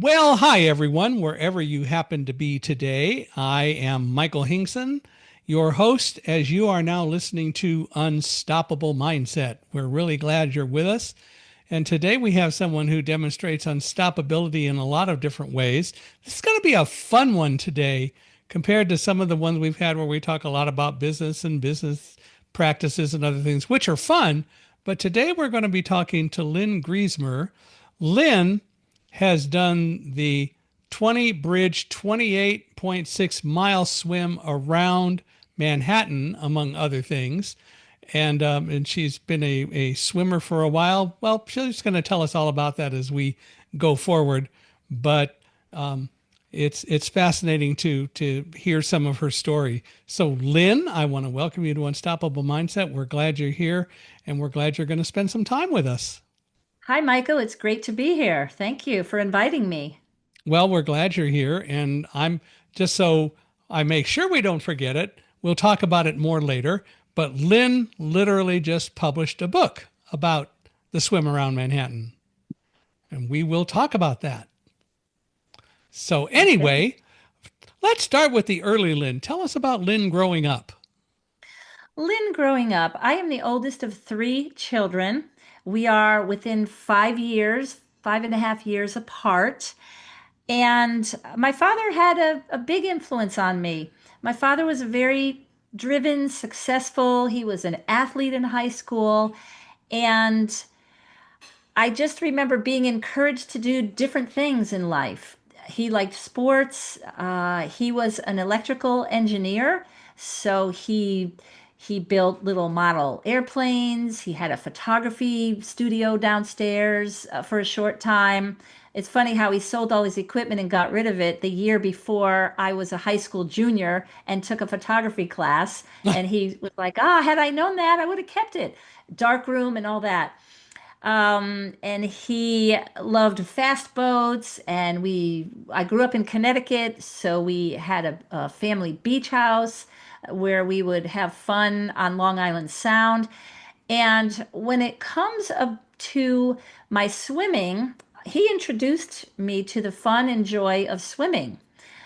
Well, hi everyone, wherever you happen to be today. I am Michael Hingson, your host, as you are now listening to Unstoppable Mindset. We're really glad you're with us. And today we have someone who demonstrates unstoppability in a lot of different ways. This is going to be a fun one today compared to some of the ones we've had where we talk a lot about business and business practices and other things, which are fun. But today we're going to be talking to Lynn Griesemer. Lynn has done the 20 bridge, 28.6 mile swim around Manhattan, among other things. And she's been a swimmer for a while. Well, she's going to tell us all about that as we go forward. But it's fascinating to hear some of her story. So, Lynn, I want to welcome you to Unstoppable Mindset. We're glad you're here, and we're glad you're going to spend some time with us. Hi, Michael. It's great to be here. Thank you for inviting me. Well, we're glad you're here, and I'm just so I make sure we don't forget it. We'll talk about it more later. But Lynn literally just published a book about the swim around Manhattan, and we will talk about that. So, Okay. anyway, let's start with the early Lynn. Tell us about Lynn growing up. Lynn, growing up, I am the oldest of three children. We are within 5 years, 5.5 years apart. And my father had a big influence on me. My father was very driven, successful. He was an athlete in high school. And I just remember being encouraged to do different things in life. He liked sports. He was an electrical engineer, so he built little model airplanes. He had a photography studio downstairs for a short time. It's funny how he sold all his equipment and got rid of it the year before I was a high school junior and took a photography class. And he was like, "Ah, had I known that, I would have kept it." Dark room and all that. And he loved fast boats, and I grew up in Connecticut, so we had a family beach house where we would have fun on Long Island Sound. And when it comes up to my swimming, he introduced me to the fun and joy of swimming.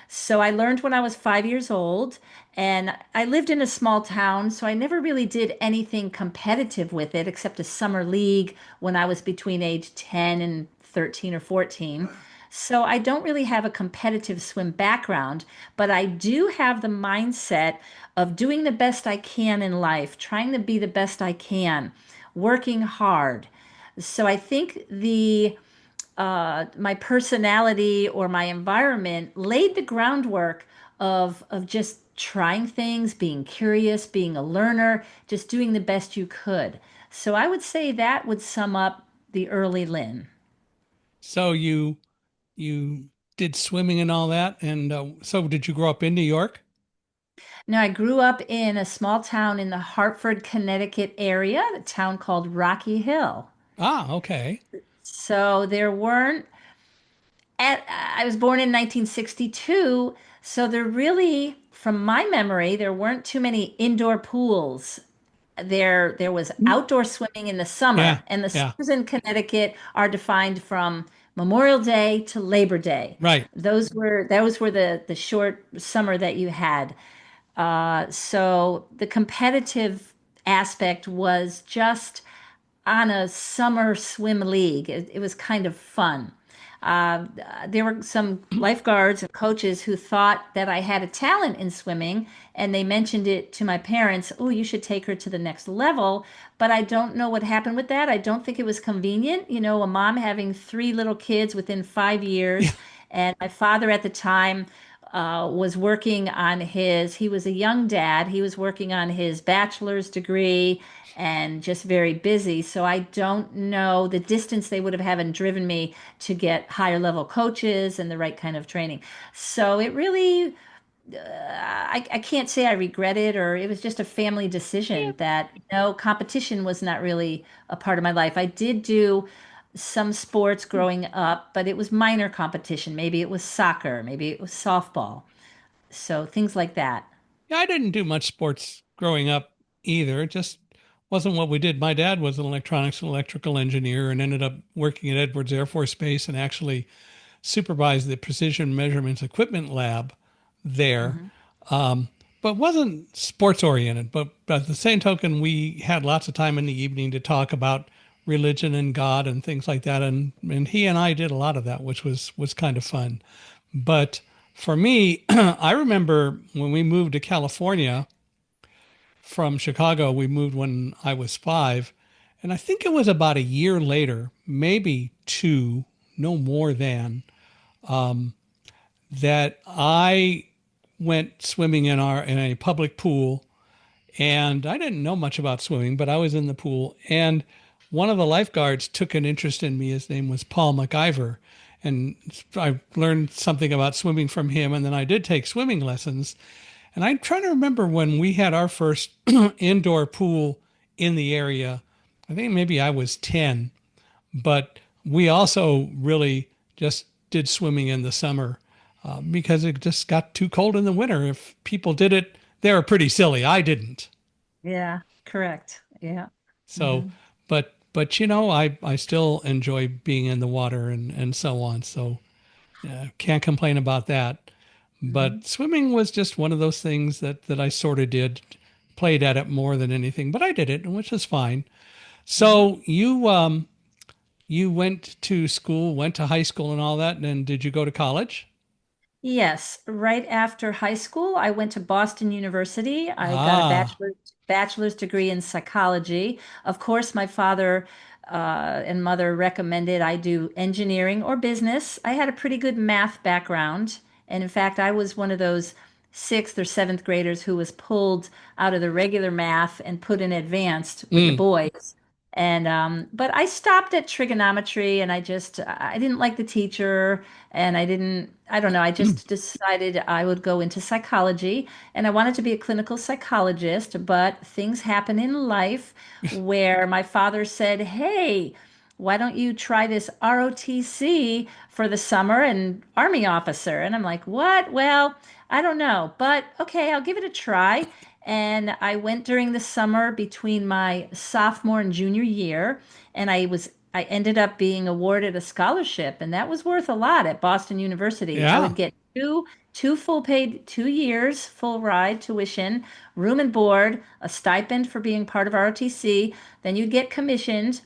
So I learned when I was 5 years old, and I lived in a small town, so I never really did anything competitive with it except a summer league when I was between age 10 and 13 or 14. So I don't really have a competitive swim background, but I do have the mindset of doing the best I can in life, trying to be the best I can, working hard. So I think the my personality or my environment laid the groundwork of just trying things, being curious, being a learner, just doing the best you could. So I would say that would sum up the early Lynn. So you did swimming and all that, and so did you grow up in New York? Now, I grew up in a small town in the Hartford, Connecticut area, a town called Rocky Hill. Ah, okay. So there weren't I was born in 1962, so there really, from my memory, there weren't too many indoor pools. There was outdoor swimming in the Yeah, summer, and the yeah, summers in Connecticut are defined from Memorial Day to Labor Day. right. Those were the short summer that you had. So the competitive aspect was just on a summer swim league. It was kind of fun. Uh, there were some lifeguards and coaches who thought that I had a talent in swimming, and they mentioned it to my parents. Oh, you should take her to the next level. But I don't know what happened with that. I don't think it was convenient. You know, a mom having three little kids within 5 years, and my father at the time was working on he was a young dad. He was working on his bachelor's degree and just very busy. So I don't know the distance they would have haven't driven me to get higher level coaches and the right kind of training. So it really, I can't say I regret it, or it was just a family Yeah. decision that no, competition was not really a part of my life. I did do some sports growing up, but it was minor competition. Maybe it was soccer, maybe it was softball. So things like that. Yeah, I didn't do much sports growing up either. It just wasn't what we did. My dad was an electronics and electrical engineer and ended up working at Edwards Air Force Base and actually supervised the precision measurements equipment lab there, Hmm. um, but wasn't sports oriented. But at the same token, we had lots of time in the evening to talk about religion and God and things like that. And he and I did a lot of that, which was kind of fun. But for me, I remember when we moved to California from Chicago, we moved when I was 5. And I think it was about a year later, maybe two, no more than, that I went swimming in a public pool. And I didn't know much about swimming, but I was in the pool. And one of the lifeguards took an interest in me. His name was Paul McIver. And I learned something about swimming from him. And then I did take swimming lessons. And I'm trying to remember when we had our first indoor pool in the area. I think maybe I was 10, but we also really just did swimming in the summer because it just got too cold in the winter. If people did it, they were pretty silly. I didn't. Yeah, correct. Yeah. So, Hmm. but I still enjoy being in the water and so on. So can't complain about that. Hmm. But swimming was just one of those things that I sort of did, played at it more than anything. But I did it, which is fine. Hmm. So you went to school, went to high school and all that, and then did you go to college? Yes, right after high school, I went to Boston University. I got a Ah, bachelor's degree in psychology. Of course, my father and mother recommended I do engineering or business. I had a pretty good math background, and in fact, I was one of those sixth or seventh graders who was pulled out of the regular math and put in advanced with the mm, boys. And but I stopped at trigonometry, and I didn't like the teacher, and I don't know, I just decided I would go into psychology, and I wanted to be a clinical psychologist, but things happen in life where my father said, "Hey, why don't you try this ROTC for the summer and Army officer?" And I'm like, "What?" Well, I don't know, but okay, I'll give it a try. And I went during the summer between my sophomore and junior year, and I ended up being awarded a scholarship, and that was worth a lot at Boston University. I yeah. would get two full paid 2 years full ride tuition, room and board, a stipend for being part of ROTC. Then you'd get commissioned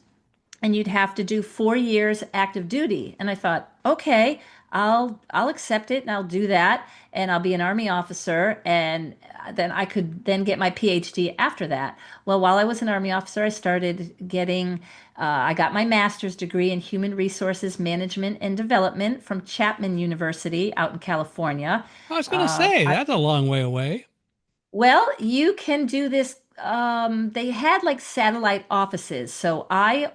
and you'd have to do 4 years active duty. And I thought, okay, I'll accept it and I'll do that and I'll be an army officer and then I could then get my PhD after that. Well, while I was an army officer, I started getting I got my master's degree in human resources management and development from Chapman University out in California. I was going to say that's a long way away. Well, you can do this. They had like satellite offices. So I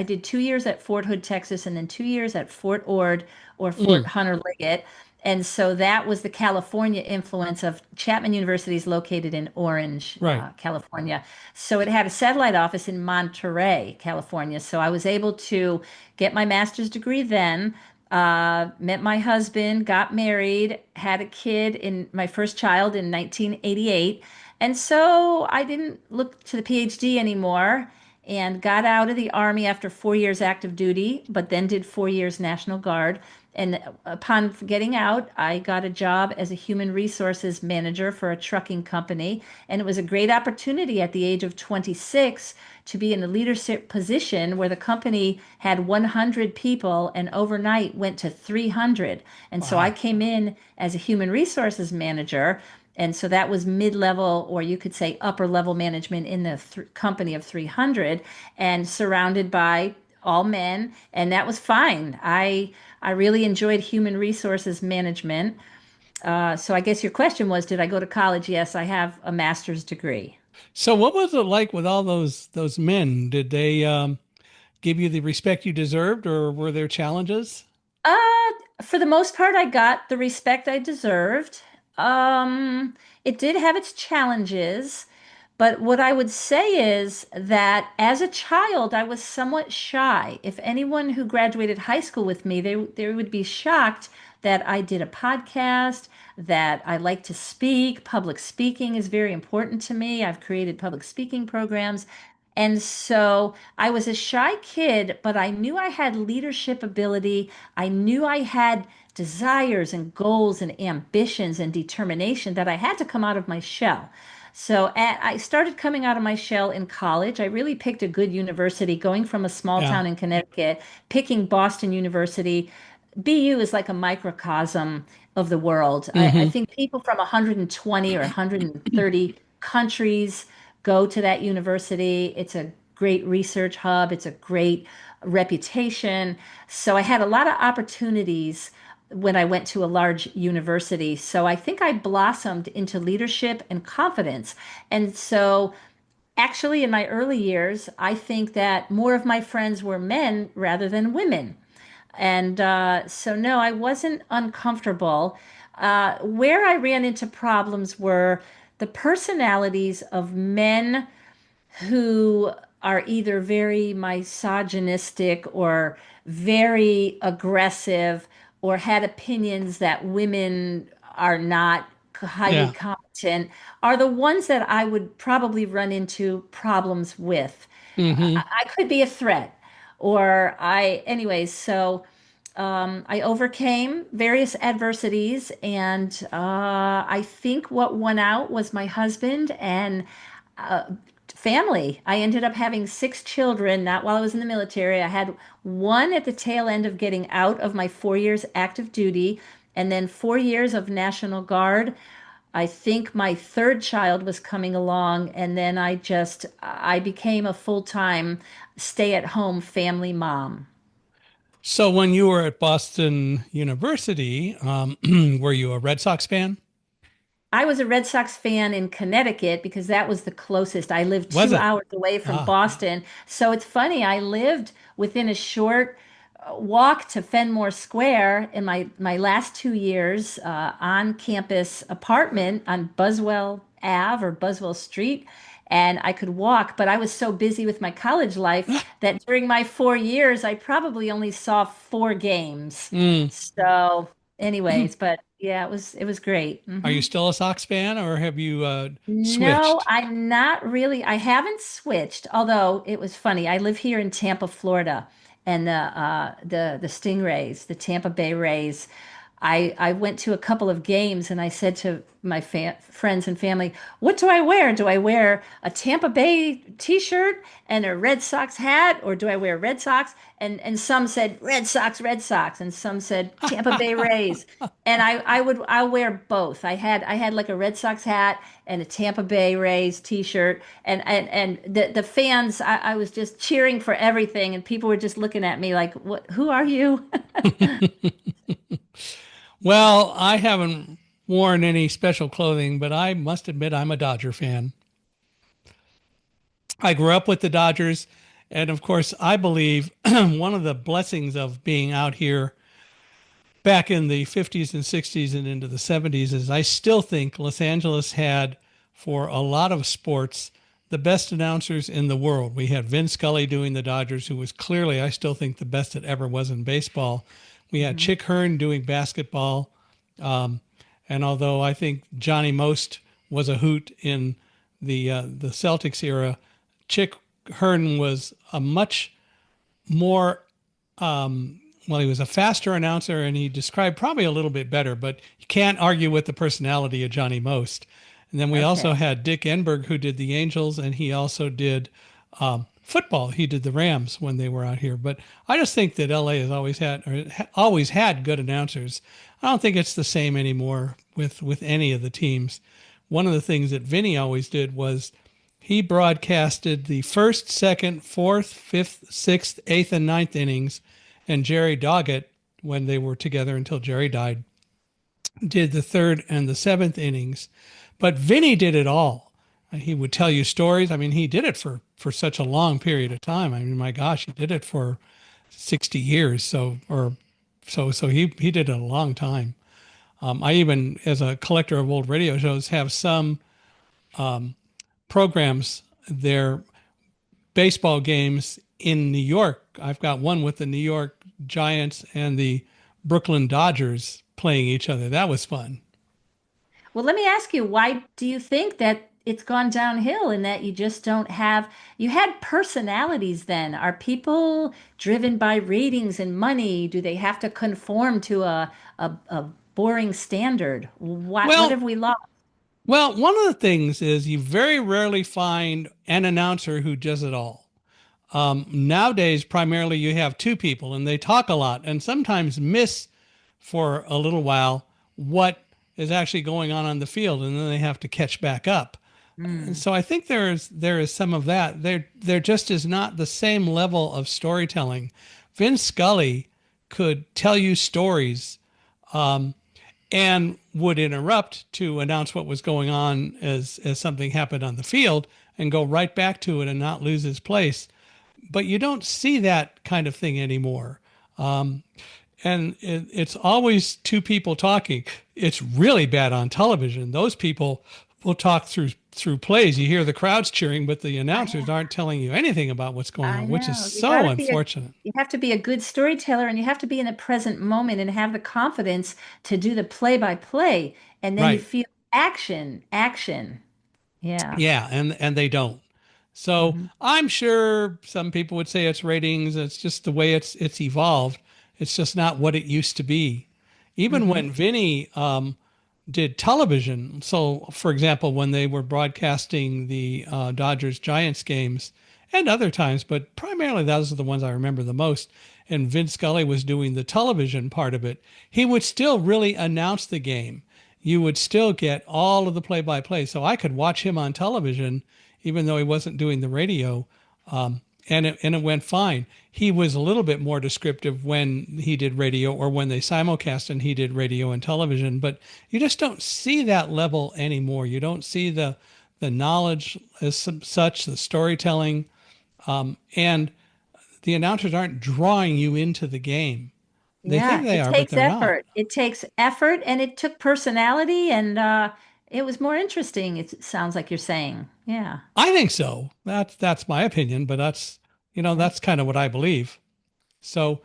did 2 years at Fort Hood, Texas, and then 2 years at Fort Ord or Fort Mm, Hunter Liggett. And so that was the California influence of Chapman University is located in Orange, right. California. So it had a satellite office in Monterey, California. So I was able to get my master's degree then, met my husband, got married, had a kid in my first child in 1988. And so I didn't look to the PhD anymore and got out of the Army after 4 years active duty, but then did 4 years National Guard. And upon getting out, I got a job as a human resources manager for a trucking company. And it was a great opportunity at the age of 26 to be in a leadership position where the company had 100 people and overnight went to 300. And so I Wow. came in as a human resources manager. And so that was mid level, or you could say upper level management in the company of 300 and surrounded by all men. And that was fine. I really enjoyed human resources management. So I guess your question was, did I go to college? Yes, I have a master's degree. So what was it like with all those men? Did they give you the respect you deserved, or were there challenges? Uh, for the most part, I got the respect I deserved. It did have its challenges, but what I would say is that as a child, I was somewhat shy. If anyone who graduated high school with me, they would be shocked that I did a podcast, that I like to speak. Public speaking is very important to me. I've created public speaking programs. And so I was a shy kid, but I knew I had leadership ability. I knew I had desires and goals and ambitions and determination that I had to come out of my shell. I started coming out of my shell in college. I really picked a good university, going from a small Yeah. town in Connecticut, picking Boston University. BU is like a microcosm of the world. I Hmm. think people from 120 or 130 countries go to that university. It's a great research hub, it's a great reputation. So I had a lot of opportunities when I went to a large university. So I think I blossomed into leadership and confidence. And so actually, in my early years, I think that more of my friends were men rather than women. And so, no, I wasn't uncomfortable. Where I ran into problems were the personalities of men who are either very misogynistic or very aggressive or had opinions that women are not highly Yeah. competent are the ones that I would probably run into problems with. Hmm. I could be a threat anyways, so I overcame various adversities, and I think what won out was my husband and uh, family. I ended up having six children, not while I was in the military. I had one at the tail end of getting out of my 4 years active duty, and then 4 years of National Guard. I think my third child was coming along, and then I became a full-time stay-at-home family mom. So when you were at Boston University, were you a Red Sox fan? I was a Red Sox fan in Connecticut because that was the closest. I lived Was two it? hours away from Ah, yeah. Boston. So it's funny, I lived within a short walk to Fenmore Square in my last 2 years on campus apartment on Buswell Ave or Buswell Street. And I could walk, but I was so busy with my college life that during my 4 years, I probably only saw four games. Mm. So, anyways, but yeah, it was great. Are you Mhm. still a Sox fan or have you No, switched? I'm not really. I haven't switched, although it was funny. I live here in Tampa, Florida, and the Stingrays, the Tampa Bay Rays. I went to a couple of games and I said to my friends and family, "What do I wear? Do I wear a Tampa Bay t-shirt and a Red Sox hat, or do I wear Red Sox?" And some said Red Sox, Red Sox, and some said Tampa Bay Rays. And I'll wear both. I had like a Red Sox hat and a Tampa Bay Rays t-shirt, and the fans, I was just cheering for everything, and people were just looking at me like, "What? Who are you?" Well, I haven't worn any special clothing, but I must admit I'm a Dodger fan. I grew up with the Dodgers, and of course, I believe one of the blessings of being out here back in the 50s and 60s and into the 70s is I still think Los Angeles had, for a lot of sports, the best announcers in the world. We had Vin Scully doing the Dodgers, who was clearly, I still think, the best that ever was in baseball. We had Mhm. Chick Hearn doing basketball. And although I think Johnny Most was a hoot in the Celtics era, Chick Hearn was a much more well, he was a faster announcer and he described probably a little bit better, but you can't argue with the personality of Johnny Most. And then we also Okay. had Dick Enberg, who did the Angels, and he also did football. He did the Rams when they were out here. But I just think that LA has always had good announcers. I don't think it's the same anymore with any of the teams. One of the things that Vinny always did was he broadcasted the first, second, fourth, fifth, sixth, eighth, and ninth innings, and Jerry Doggett, when they were together until Jerry died, did the third and the seventh innings. But Vinny did it all. He would tell you stories. I mean, he did it for such a long period of time. I mean, my gosh, he did it for 60 years. So he did it a long time. I even, as a collector of old radio shows, have some programs. They're baseball games in New York. I've got one with the New York Giants and the Brooklyn Dodgers playing each other. That was fun. Well, let me ask you, why do you think that it's gone downhill in that you just don't have, you had personalities then. Are people driven by ratings and money? Do they have to conform to a boring standard? What Well, have we lost? well, one of the things is you very rarely find an announcer who does it all. Nowadays, primarily you have two people and they talk a lot and sometimes miss for a little while what is actually going on the field, and then they have to catch back up. And Hmm. so I think there is some of that. There just is not the same level of storytelling. Vince Scully could tell you stories and would interrupt to announce what was going on as something happened on the field and go right back to it and not lose his place. But you don't see that kind of thing anymore. And it's always two people talking. It's really bad on television. Those people will talk through plays. You hear the crowds cheering, but the announcers aren't telling you anything about what's going I on, which is know. so unfortunate. You have to be a good storyteller and you have to be in the present moment and have the confidence to do the play by play. And then you Right. feel action, action. Yeah. Yeah, and they don't. So Hmm. I'm sure some people would say it's ratings. It's just the way it's evolved. It's just not what it used to be. Even Hmm. when Vinny did television. So, for example, when they were broadcasting the Dodgers Giants games and other times, but primarily those are the ones I remember the most. And Vince Scully was doing the television part of it. He would still really announce the game. You would still get all of the play by play. So I could watch him on television, even though he wasn't doing the radio. And it went fine. He was a little bit more descriptive when he did radio or when they simulcast and he did radio and television, but you just don't see that level anymore. You don't see the knowledge as such, the storytelling, and the announcers aren't drawing you into the game. They think Yeah, they it are, but takes they're not. effort. It takes effort and it took personality and it was more interesting, it sounds like you're saying. Yeah. I think so. That's my opinion, but Yeah. that's kind of what I believe. So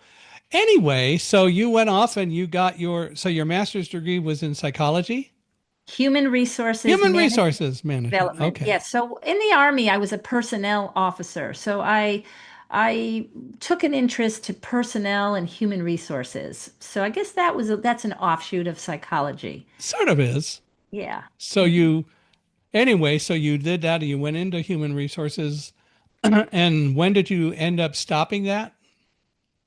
anyway, so you went off and you got your master's degree was in psychology? Human resources Human management resources management. development. Okay. Yes. So in the Army, I was a personnel officer. So I took an interest to personnel and human resources. So I guess that's an offshoot of psychology. Sort of is. Yeah. So so you did that and you went into human resources. And when did you end up stopping that?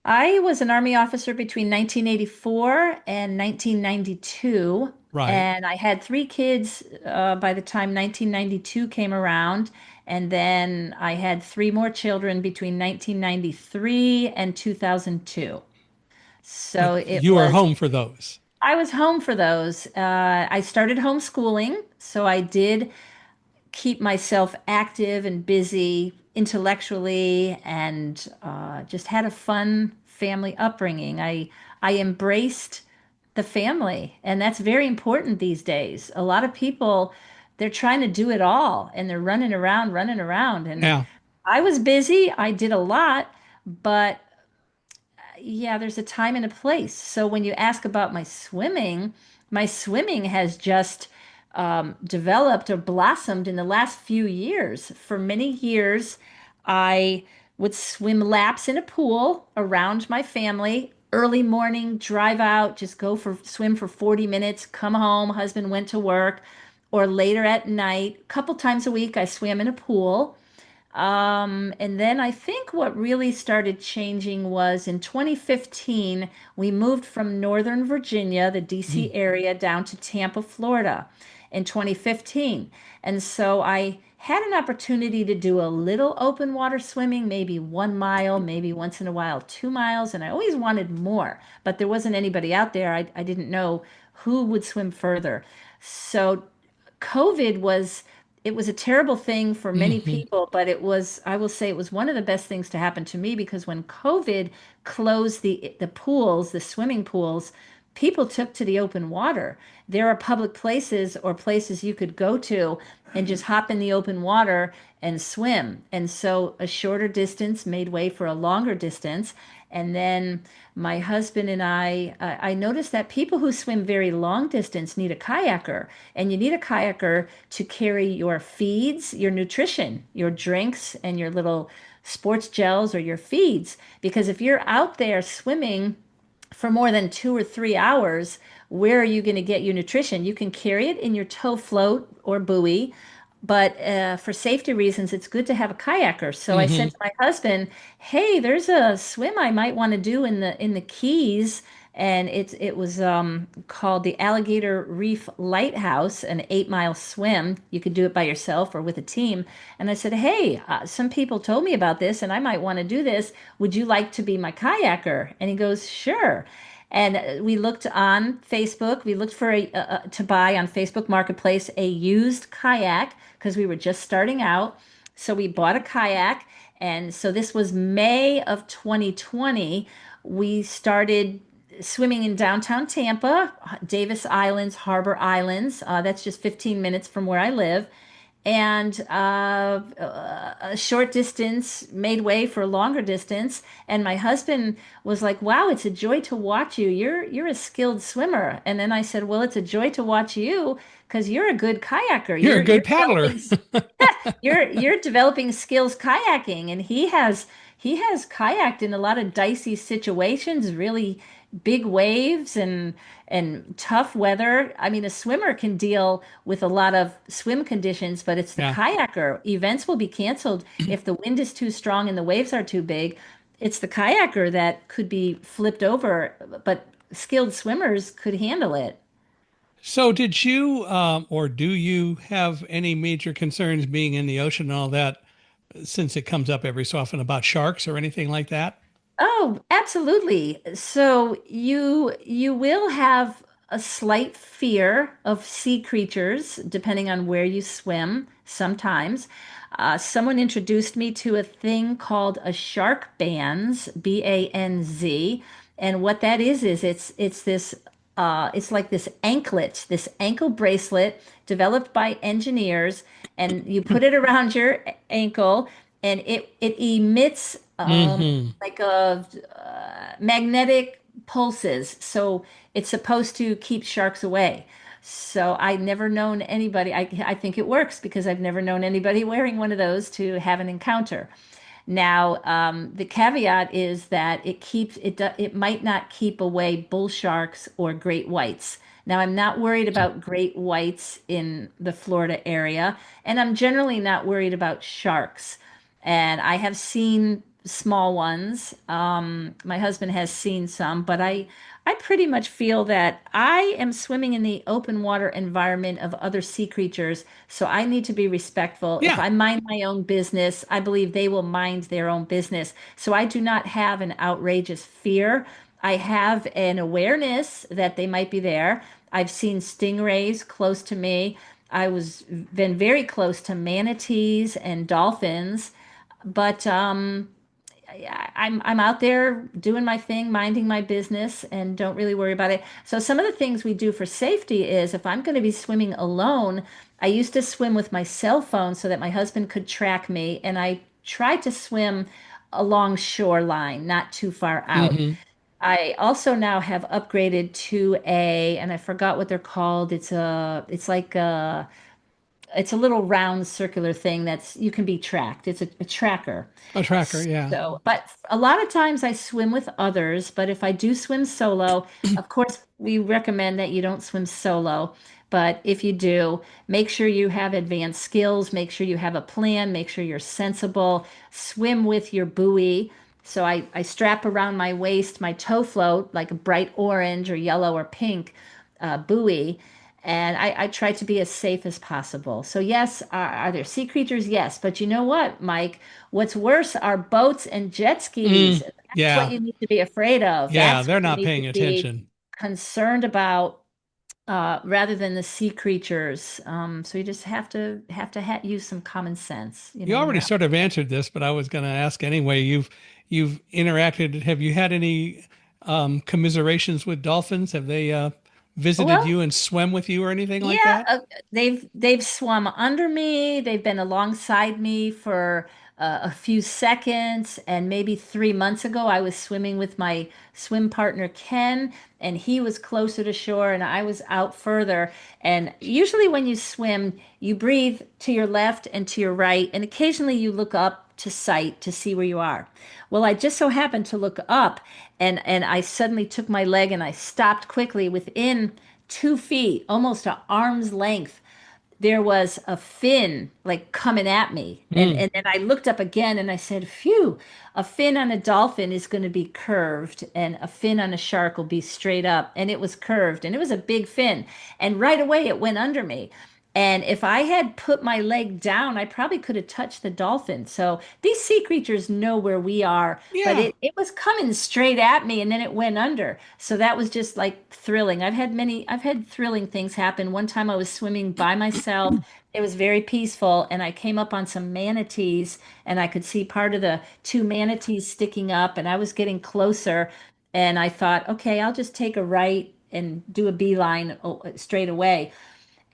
I was an Army officer between 1984 and 1992, Right. and I had three kids by the time 1992 came around, and then I had three more children between 1993 and 2002. So But it you were was, home for those. I was home for those. I started homeschooling, so I did keep myself active and busy intellectually and just had a fun family upbringing. I embraced the family, and that's very important these days. A lot of people, they're trying to do it all and they're running around. And Yeah. I was busy. I did a lot, but yeah, there's a time and a place. So when you ask about my swimming has just developed or blossomed in the last few years. For many years, I would swim laps in a pool around my family. Early morning, drive out, just go for swim for 40 minutes, come home, husband went to work, or later at night, a couple times a week, I swam in a pool. And then I think what really started changing was in 2015, we moved from Northern Virginia, the DC Mm. area, down to Tampa, Florida in 2015. And so I had an opportunity to do a little open water swimming, maybe 1 mile, maybe once in a while 2 miles. And I always wanted more, but there wasn't anybody out there. I didn't know who would swim further. So COVID was it was a terrible thing for many Hmm. people, but I will say it was one of the best things to happen to me because when COVID closed the pools, the swimming pools, people took to the open water. There are public places or places you could go to and just hop in the open water and swim. And so a shorter distance made way for a longer distance. And then my husband and I noticed that people who swim very long distance need a kayaker. And you need a kayaker to carry your feeds, your nutrition, your drinks, and your little sports gels or your feeds. Because if you're out there swimming for more than 2 or 3 hours, where are you going to get your nutrition? You can carry it in your tow float or buoy, but for safety reasons, it's good to have a kayaker. So I said Hmm. to my husband, "Hey, there's a swim I might want to do in the Keys." And it was called the Alligator Reef Lighthouse, an 8 mile swim. You could do it by yourself or with a team. And I said, "Hey, some people told me about this, and I might want to do this. Would you like to be my kayaker?" And he goes, "Sure." And we looked on Facebook. We looked for to buy on Facebook Marketplace a used kayak because we were just starting out. So we bought a kayak. And so this was May of 2020. We started swimming in downtown Tampa, Davis Islands, Harbor Islands. That's just 15 minutes from where I live. And a short distance made way for a longer distance. And my husband was like, "Wow, it's a joy to watch you. You're a skilled swimmer." And then I said, "Well, it's a joy to watch you because you're a good kayaker. You're a You're good paddler. developing you're developing skills kayaking." And he has kayaked in a lot of dicey situations, really big waves and tough weather. I mean, a swimmer can deal with a lot of swim conditions, but it's the Yeah. kayaker. Events will be canceled if the wind is too strong and the waves are too big. It's the kayaker that could be flipped over, but skilled swimmers could handle it. So, did you or do you have any major concerns being in the ocean and all that, since it comes up every so often about sharks or anything like that? Oh, absolutely. So you will have a slight fear of sea creatures depending on where you swim sometimes. Someone introduced me to a thing called a shark bands, BANZ, and what that is it's this it's like this anklet, this ankle bracelet developed by engineers, and you put it around your ankle, and it emits Hmm. like a magnetic pulses. So it's supposed to keep sharks away. So I've never known anybody. I think it works because I've never known anybody wearing one of those to have an encounter. Now, the caveat is that it might not keep away bull sharks or great whites. Now, I'm not worried about great whites in the Florida area, and I'm generally not worried about sharks. And I have seen small ones. My husband has seen some, but I pretty much feel that I am swimming in the open water environment of other sea creatures, so I need to be respectful. If Yeah. I mind my own business, I believe they will mind their own business. So I do not have an outrageous fear. I have an awareness that they might be there. I've seen stingrays close to me. I was been very close to manatees and dolphins, but I'm out there doing my thing, minding my business, and don't really worry about it. So some of the things we do for safety is if I'm going to be swimming alone, I used to swim with my cell phone so that my husband could track me, and I tried to swim along shoreline, not too far out. Hmm. I also now have upgraded to and I forgot what they're called. It's like it's a little round circular thing that's you can be tracked. It's a tracker. A tracker. Yeah. So, but a lot of times I swim with others, but if I do swim solo, of course, we recommend that you don't swim solo. But if you do, make sure you have advanced skills, make sure you have a plan, make sure you're sensible, swim with your buoy. So I strap around my waist my tow float, like a bright orange or yellow or pink buoy, and I try to be as safe as possible. So yes, are there sea creatures? Yes, but you know what, Mike? What's worse are boats and jet skis. Mm. That's what Yeah. you need to be afraid of. Yeah. That's They're what you not need to paying be attention. concerned about, rather than the sea creatures. So you just use some common sense, You when already you're out. sort of answered this, but I was going to ask anyway. You've interacted. Have you had any commiserations with dolphins? Have they visited Well, you and swim with you or anything like yeah, that? they've swum under me. They've been alongside me for a few seconds, and maybe 3 months ago, I was swimming with my swim partner Ken, and he was closer to shore, and I was out further. And usually, when you swim, you breathe to your left and to your right, and occasionally you look up to sight to see where you are. Well, I just so happened to look up, and I suddenly took my leg and I stopped quickly within 2 feet, almost an arm's length. There was a fin like coming at me. And Mm. and then I looked up again and I said, phew, a fin on a dolphin is going to be curved and a fin on a shark will be straight up. And it was curved and it was a big fin. And right away it went under me. And if I had put my leg down, I probably could have touched the dolphin. So these sea creatures know where we are, but Yeah, it was coming straight at me and then it went under. So that was just like thrilling. I've had thrilling things happen. One time I was swimming by myself. It was very peaceful, and I came up on some manatees, and I could see part of the two manatees sticking up, and I was getting closer, and I thought, okay, I'll just take a right and do a beeline straight away.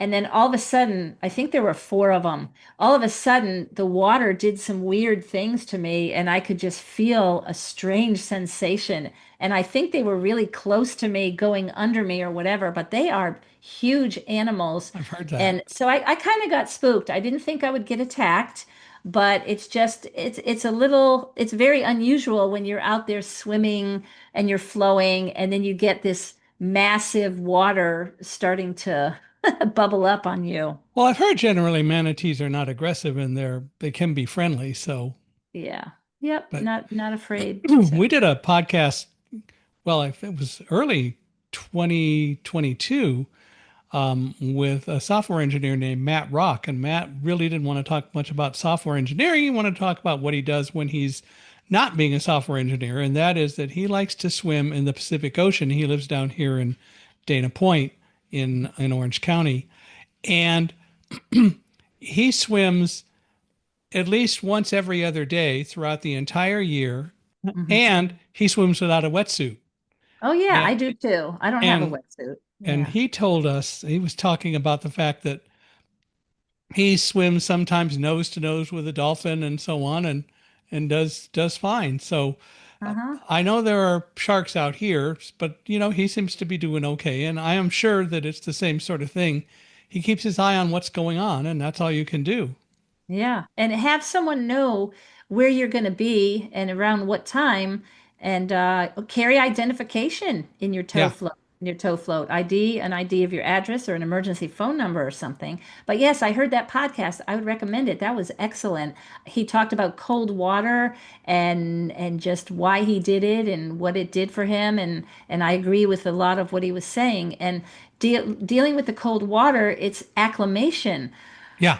And then all of a sudden, I think there were four of them. All of a sudden, the water did some weird things to me, and I could just feel a strange sensation. And I think they were really close to me, going under me or whatever, but they are huge animals. I've heard that. And so I kind of got spooked. I didn't think I would get attacked, but it's a little, it's very unusual when you're out there swimming and you're flowing, and then you get this massive water starting to bubble up on you. Well, I've heard generally manatees are not aggressive and they can be friendly. So, Yeah. Yep. but Not afraid. So, we did a podcast. Well, it was early 2022 with a software engineer named Matt Rock. And Matt really didn't want to talk much about software engineering. He wanted to talk about what he does when he's not being a software engineer. And that is that he likes to swim in the Pacific Ocean. He lives down here in Dana Point in Orange County. And he swims at least once every other day throughout the entire year. mhm. And he swims without a wetsuit. Oh yeah, And, I do too. I don't have a and wetsuit. and Yeah. he told us he was talking about the fact that he swims sometimes nose to nose with a dolphin and so on and does fine. So Uh-huh. I know there are sharks out here, but he seems to be doing okay, and I am sure that it's the same sort of thing. He keeps his eye on what's going on, and that's all you can do. Yeah. And have someone know where you're going to be and around what time, and carry identification Yeah. in your tow float, an ID of your address or an emergency phone number or something. But yes, I heard that podcast. I would recommend it. That was excellent. He talked about cold water and just why he did it and what it did for him. And I agree with a lot of what he was saying. And dealing with the cold water, it's acclimation. Yeah.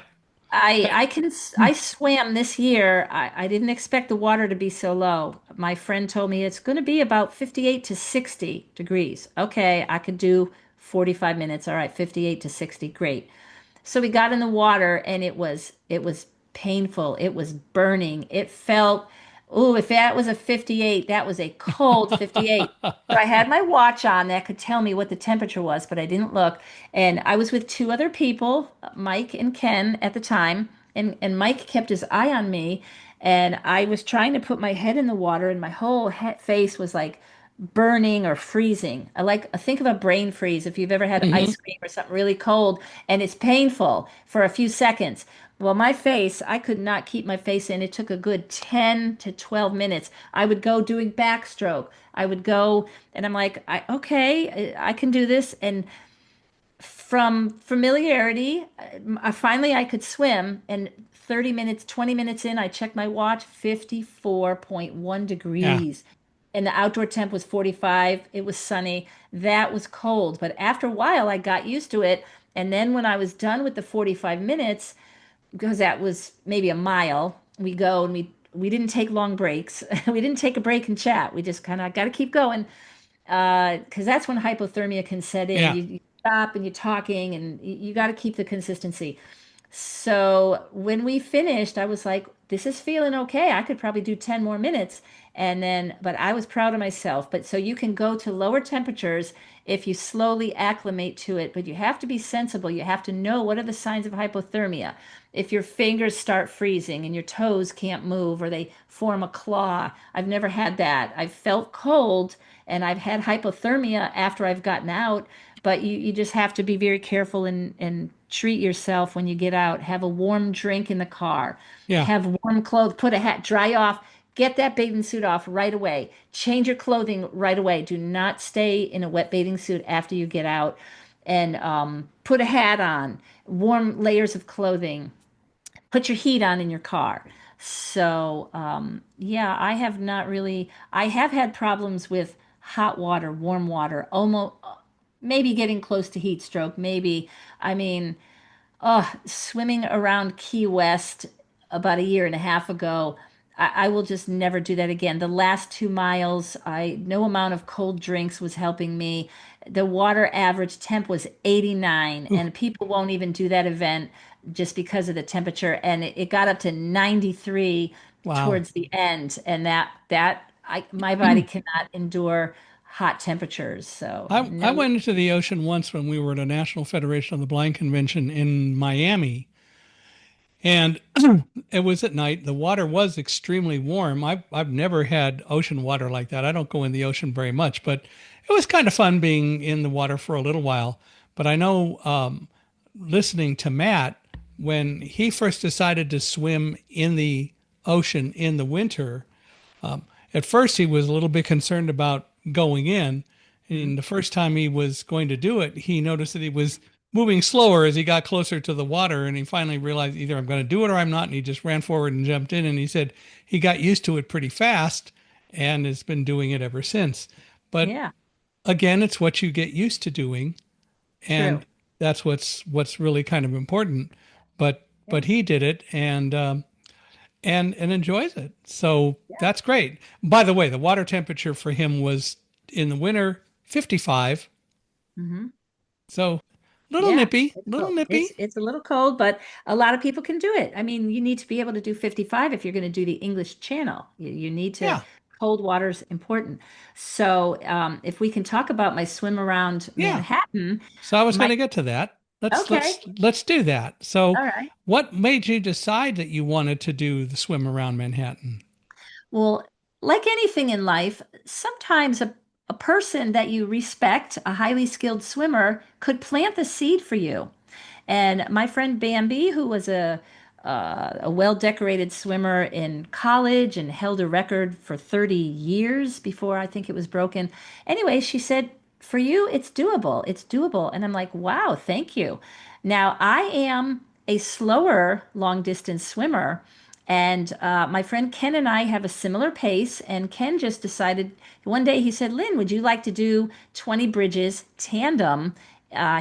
I swam this year. I didn't expect the water to be so low. My friend told me it's going to be about 58 to 60 degrees. Okay, I could do 45 minutes. All right, 58 to 60. Great. So we got in the water and it was painful. It was burning. It felt, oh, if that was a 58, that was a cold 58. So I had my watch on that could tell me what the temperature was, but I didn't look. And I was with two other people, Mike and Ken at the time, and Mike kept his eye on me, and I was trying to put my head in the water and my whole face was like burning or freezing. Think of a brain freeze if you've ever had Hmm. ice cream or something really cold and it's painful for a few seconds. Well, my face, I could not keep my face in. It took a good 10 to 12 minutes. I would go doing backstroke. I would go and I'm like, okay, I can do this. And from familiarity, finally I could swim. And 30 minutes, 20 minutes in, I checked my watch, 54.1 Yeah. degrees. And the outdoor temp was 45. It was sunny. That was cold. But after a while, I got used to it. And then when I was done with the 45 minutes, because that was maybe a mile, we go and we didn't take long breaks. We didn't take a break and chat. We just kind of got to keep going because that's when hypothermia can set in. Yeah. You stop and you're talking, and you got to keep the consistency. So when we finished, I was like, this is feeling okay. I could probably do 10 more minutes. And then, but I was proud of myself. But so you can go to lower temperatures if you slowly acclimate to it, but you have to be sensible. You have to know what are the signs of hypothermia. If your fingers start freezing and your toes can't move or they form a claw. I've never had that. I've felt cold and I've had hypothermia after I've gotten out, but you just have to be very careful and treat yourself when you get out. Have a warm drink in the car. Yeah. Have warm clothes, put a hat, dry off. Get that bathing suit off right away. Change your clothing right away. Do not stay in a wet bathing suit after you get out. And put a hat on, warm layers of clothing, put your heat on in your car. So, yeah, I have not really, I have had problems with hot water, warm water, almost maybe getting close to heat stroke, maybe. I mean, oh, swimming around Key West about a year and a half ago. I will just never do that again. The last 2 miles, no amount of cold drinks was helping me. The water average temp was 89, Ooh, and people won't even do that event just because of the temperature. And it got up to 93 wow. towards the end, and my body cannot endure hot temperatures. So I no, went into the ocean once when we were at a National Federation of the Blind convention in Miami, and it was at night. The water was extremely warm. I've never had ocean water like that. I don't go in the ocean very much, but it was kind of fun being in the water for a little while. But I know listening to Matt, when he first decided to swim in the ocean in the winter, at first he was a little bit concerned about going in. And the first time he was going to do it, he noticed that he was moving slower as he got closer to the water. And he finally realized either I'm going to do it or I'm not. And he just ran forward and jumped in. And he said he got used to it pretty fast and has been doing it ever since. But yeah, again, it's what you get used to doing. true. And that's what's really kind of important. But he did it and enjoys it. So Yeah. that's great. By the way, the water temperature for him was in the winter 55. Hmm. So little Yeah, nippy, it's little cold. It's nippy. it's a little cold, but a lot of people can do it. I mean, you need to be able to do 55 if you're going to do the English Channel. You need to, Yeah. cold water is important. So, if we can talk about my swim around Yeah. Manhattan, So I was going my to get to that. Let's okay, let's let's do that. So all right. what made you decide that you wanted to do the swim around Manhattan? Well, like anything in life, sometimes a person that you respect, a highly skilled swimmer, could plant the seed for you. And my friend Bambi, who was a well-decorated swimmer in college and held a record for 30 years before I think it was broken. Anyway, she said, "For you, it's doable. It's doable." And I'm like, "Wow, thank you." Now, I am a slower long distance swimmer, and my friend Ken and I have a similar pace. And Ken just decided one day, he said, "Lynn, would you like to do 20 bridges tandem?"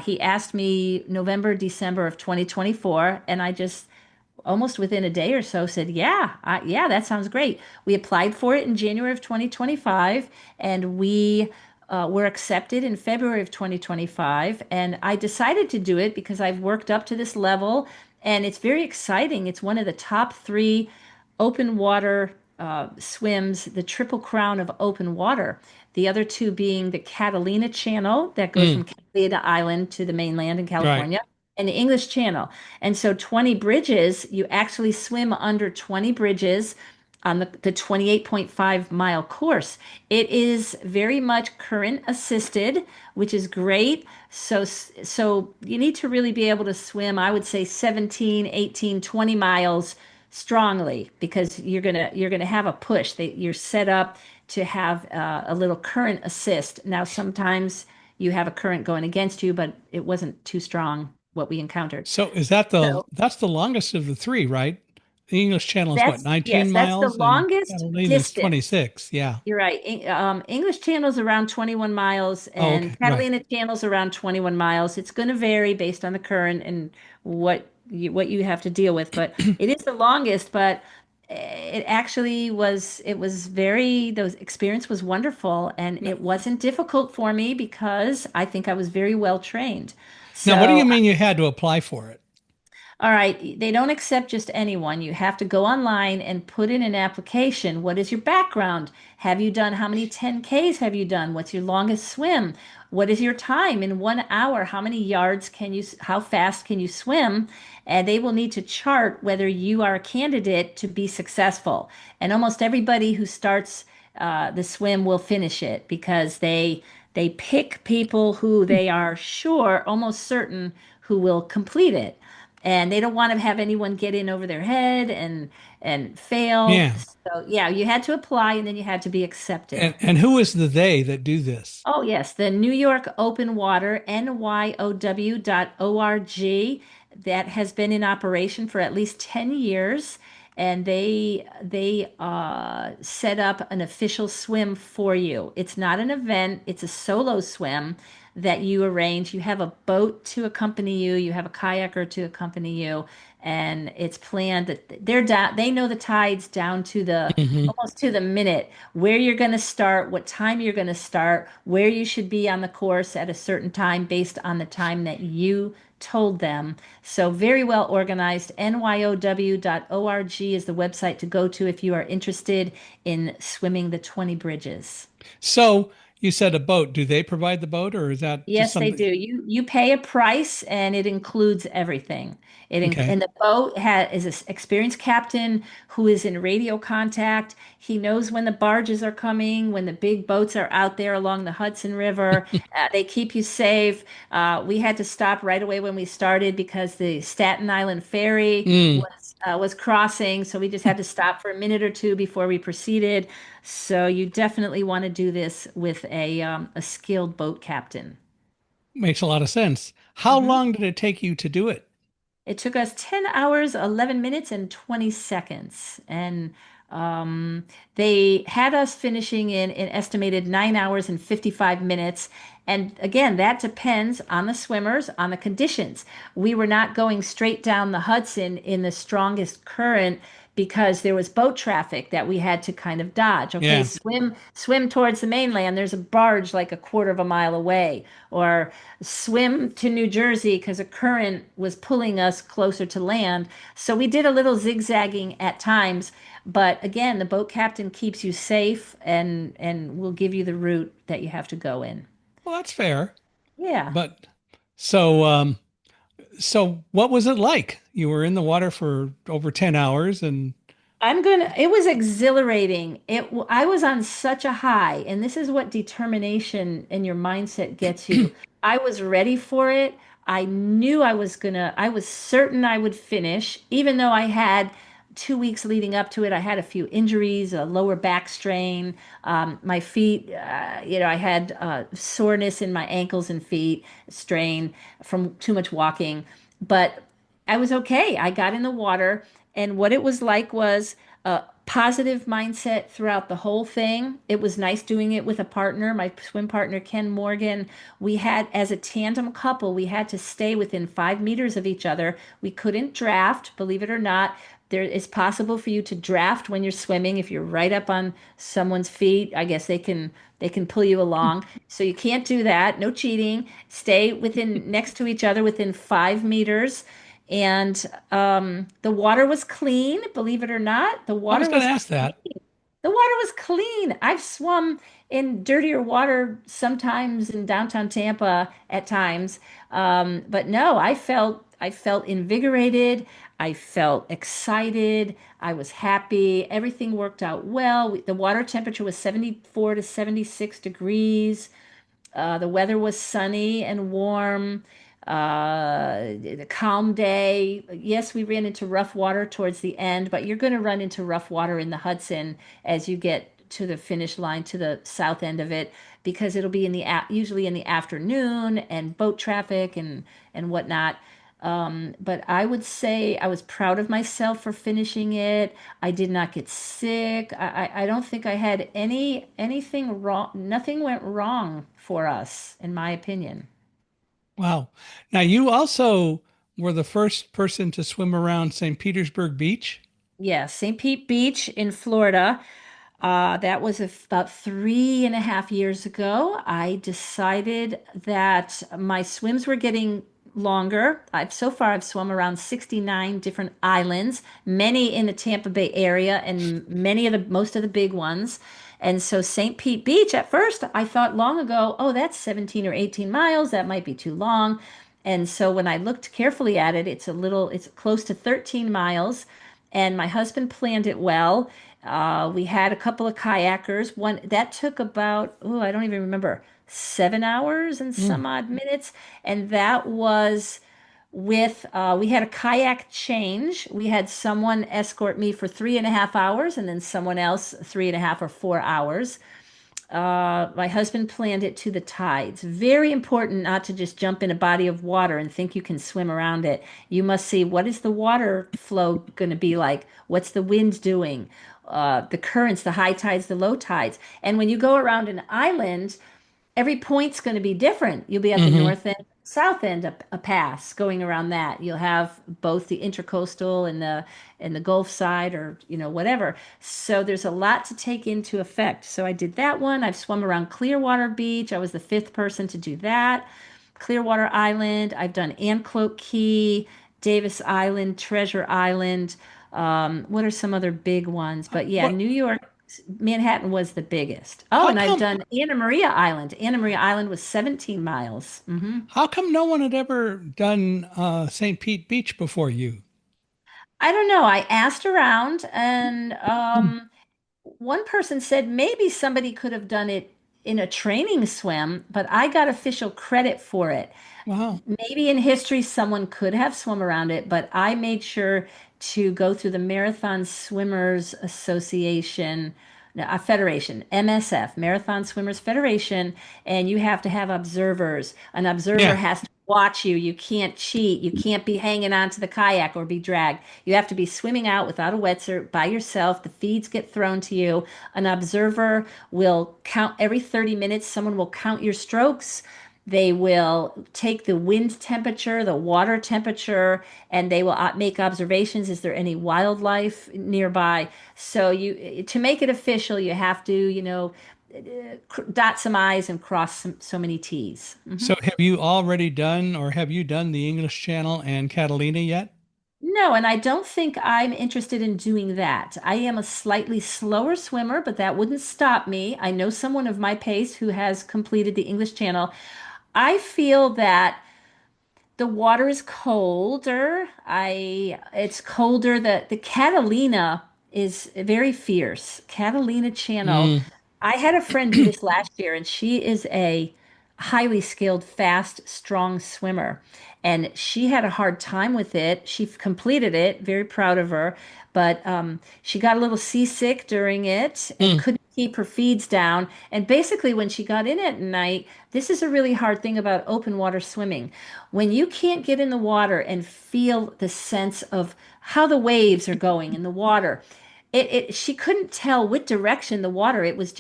He asked me November, December of 2024, and I just almost within a day or so said, "Yeah, yeah, that sounds great." We applied for it in January of 2025, and we were accepted in February of 2025. And I decided to do it because I've worked up to this level, and it's very exciting. It's one of the top three open water swims, the Triple Crown of open water. The other two being the Catalina Channel that goes Mm, from Catalina Island to the mainland in right. California, and the English Channel. And so 20 bridges, you actually swim under 20 bridges on the 28.5-mile course. It is very much current assisted, which is great. So you need to really be able to swim, I would say 17, 18, 20 miles strongly because you're gonna have a push. You're set up to have a little current assist. Now, sometimes you have a current going against you, but it wasn't too strong what we encountered. So is that the So that's the longest of the three, right? The English Channel is what, that's, 19 yes, that's the miles and longest Catalina is distance. 26. Yeah. You're right. English Channel's around 21 miles Oh, okay. and Right. Catalina Channel's around 21 miles. It's going to vary based on the current and what you have to deal with, but it is the longest, but it actually was very, the experience was wonderful and Now, it wasn't difficult for me because I think I was very well trained. now, what do So you mean you had to apply for it? All right, they don't accept just anyone. You have to go online and put in an application. What is your background? Have you done how many 10Ks have you done? What's your longest swim? What is your time in 1 hour? How many yards can you, how fast can you swim? And they will need to chart whether you are a candidate to be successful. And almost everybody who starts the swim will finish it because they pick people who they are sure, almost certain, who will complete it, and they don't want to have anyone get in over their head and fail. Yeah. So yeah, you had to apply and then you had to be accepted. And who is the they that do this? Oh yes, the New York Open Water, NYOW.org, that has been in operation for at least 10 years, and they set up an official swim for you. It's not an event, it's a solo swim that you arrange. You have a boat to accompany you, you have a kayaker to accompany you, and it's planned that they're down, they know the tides down to the Hmm. almost to the minute, where you're going to start, what time you're going to start, where you should be on the course at a certain time based on the time that you told them. So, very well organized. NYOW.org is the website to go to if you are interested in swimming the 20 bridges. So you said a boat. Do they provide the boat, or is that just Yes, they something? do. You pay a price and it includes everything. Okay. And the boat is an experienced captain who is in radio contact. He knows when the barges are coming, when the big boats are out there along the Hudson River. They keep you safe. We had to stop right away when we started because the Staten Island ferry Mm, was crossing, so we just had to stop for a minute or two before we proceeded. So you definitely want to do this with a skilled boat captain. makes a lot of sense. How Mhm. long did it take you to do it? It took us 10 hours, 11 minutes, and 20 seconds. And um, they had us finishing in an estimated 9 hours and 55 minutes. And again, that depends on the swimmers, on the conditions. We were not going straight down the Hudson in the strongest current because there was boat traffic that we had to kind of dodge. Okay, Yeah. swim towards the mainland. There's a barge like a quarter of a mile away, or swim to New Jersey because a current was pulling us closer to land. So we did a little zigzagging at times, but again, the boat captain keeps you safe and will give you the route that you have to go in. Well, that's fair. Yeah. But so, so what was it like? You were in the water for over 10 hours and It was exhilarating. I was on such a high, and this is what determination and your mindset gets you. I was ready for it. I was certain I would finish, even though I had 2 weeks leading up to it. I had a few injuries, a lower back strain, my feet, I had soreness in my ankles and feet, strain from too much walking. But I was okay. I got in the water, and what it was like was a positive mindset throughout the whole thing. It was nice doing it with a partner, my swim partner, Ken Morgan. We had, as a tandem couple, we had to stay within 5 meters of each other. We couldn't draft, believe it or not. There is possible for you to draft when you're swimming if you're right up on someone's feet. I guess they can pull you along. So you can't do that. No cheating. Stay within next to each other within 5 meters. And the water was clean, believe it or not. I was going to ask that. The water was clean. I've swum in dirtier water sometimes in downtown Tampa at times. But no, I felt invigorated. I felt excited. I was happy. Everything worked out well. The water temperature was 74 to 76 degrees. The weather was sunny and warm. A calm day. Yes, we ran into rough water towards the end, but you're going to run into rough water in the Hudson as you get to the finish line to the south end of it because it'll be usually in the afternoon and boat traffic and whatnot. But I would say I was proud of myself for finishing it. I did not get sick. I don't think I had anything wrong. Nothing went wrong for us, in my opinion. Wow. Now, you also were the first person to swim around St. Petersburg Beach. Yeah, St. Pete Beach in Florida. That was about 3.5 years ago. I decided that my swims were getting longer. I've swum around 69 different islands, many in the Tampa Bay area and many of the most of the big ones. And so St. Pete Beach, at first, I thought long ago, oh, that's 17 or 18 miles. That might be too long. And so when I looked carefully at it, it's close to 13 miles. And my husband planned it well. We had a couple of kayakers. One that took about, oh, I don't even remember, 7 hours and Mm. some odd minutes. And that was we had a kayak change. We had someone escort me for 3.5 hours and then someone else 3.5 or 4 hours. My husband planned it to the tides. Very important not to just jump in a body of water and think you can swim around it. You must see what is the water flow going to be like? What's the wind doing? The currents, the high tides, the low tides. And when you go around an island, every point's going to be different. You'll be at the Hmm. north end, south end, a pass going around that. You'll have both the intercoastal and the Gulf side, or whatever. So there's a lot to take into effect. So I did that one. I've swum around Clearwater Beach. I was the fifth person to do that. Clearwater Island. I've done Anclote Key, Davis Island, Treasure Island. What are some other big ones? But yeah, What? New York, Manhattan was the biggest. Oh, How and I've come? done Anna Maria Island. Anna Maria Island was 17 miles. How come no one had ever done St. Pete Beach before you? I don't know. I asked around, and Mm. one person said maybe somebody could have done it in a training swim, but I got official credit for it. Wow. Maybe in history someone could have swum around it, but I made sure to go through the Marathon Swimmers Association, no, Federation, MSF, Marathon Swimmers Federation, and you have to have observers. An observer Yeah. has to watch you. You can't cheat. You can't be hanging onto the kayak or be dragged. You have to be swimming out without a wetsuit by yourself. The feeds get thrown to you. An observer will count every 30 minutes. Someone will count your strokes. They will take the wind temperature, the water temperature, and they will make observations. Is there any wildlife nearby? So to make it official, you have to, dot some I's and cross so many T's. So have you already done, or have you done the English Channel and Catalina yet? No, and I don't think I'm interested in doing that. I am a slightly slower swimmer, but that wouldn't stop me. I know someone of my pace who has completed the English Channel. I feel that the water is colder. It's colder. The Catalina is very fierce. Catalina Channel. Mm. I had a friend do this last year, and she is a highly skilled, fast, strong swimmer. And she had a hard time with it. She completed it, very proud of her, but she got a little seasick during it and Mm. couldn't keep her feeds down. And basically, when she got in at night, this is a really hard thing about open water swimming. When you can't get in the water and feel the sense of how the waves are going in the water, she couldn't tell what direction the water, it was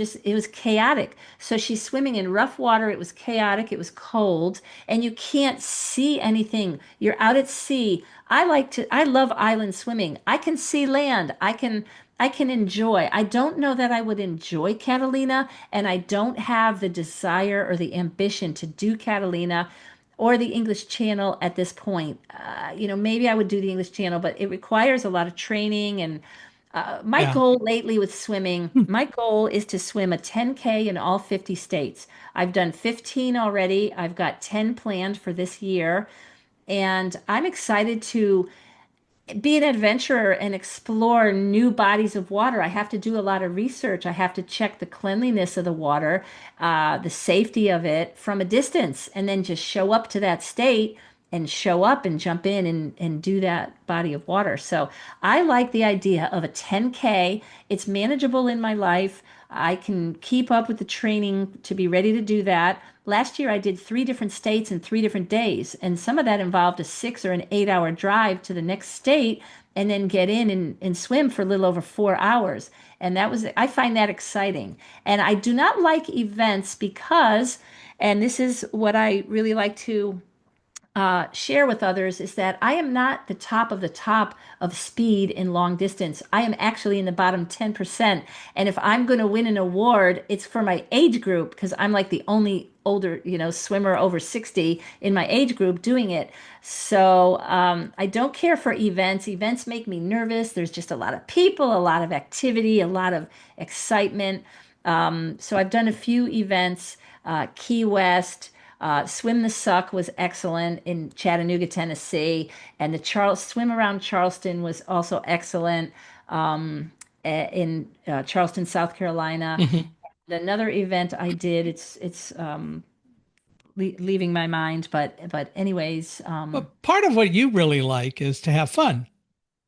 chaotic. So she's swimming in rough water. It was chaotic. It was cold, and you can't see anything. You're out at sea. I love island swimming. I can see land. I can enjoy. I don't know that I would enjoy Catalina, and I don't have the desire or the ambition to do Catalina or the English Channel at this point. Maybe I would do the English Channel, but it requires a lot of training. And my Yeah. goal lately with swimming, my goal is to swim a 10K in all 50 states. I've done 15 already. I've got 10 planned for this year. And I'm excited to be an adventurer and explore new bodies of water. I have to do a lot of research. I have to check the cleanliness of the water, the safety of it from a distance, and then just show up to that state and show up and jump in and do that body of water. So I like the idea of a 10K. It's manageable in my life. I can keep up with the training to be ready to do that. Last year, I did 3 different states in 3 different days, and some of that involved a 6 or an 8 hour drive to the next state and then get in and swim for a little over 4 hours. And I find that exciting. And I do not like events because, and this is what I really like to share with others is that I am not the top of speed in long distance. I am actually in the bottom 10%. And if I'm going to win an award, it's for my age group because I'm like the only older, swimmer over 60 in my age group doing it. So I don't care for events. Events make me nervous. There's just a lot of people, a lot of activity, a lot of excitement. So I've done a few events, Key West. Swim the Suck was excellent in Chattanooga, Tennessee, and the Swim around Charleston was also excellent in Charleston, South Carolina. Hmm. Another event I did, it's leaving my mind, but anyways, But part of what you really like is to have fun.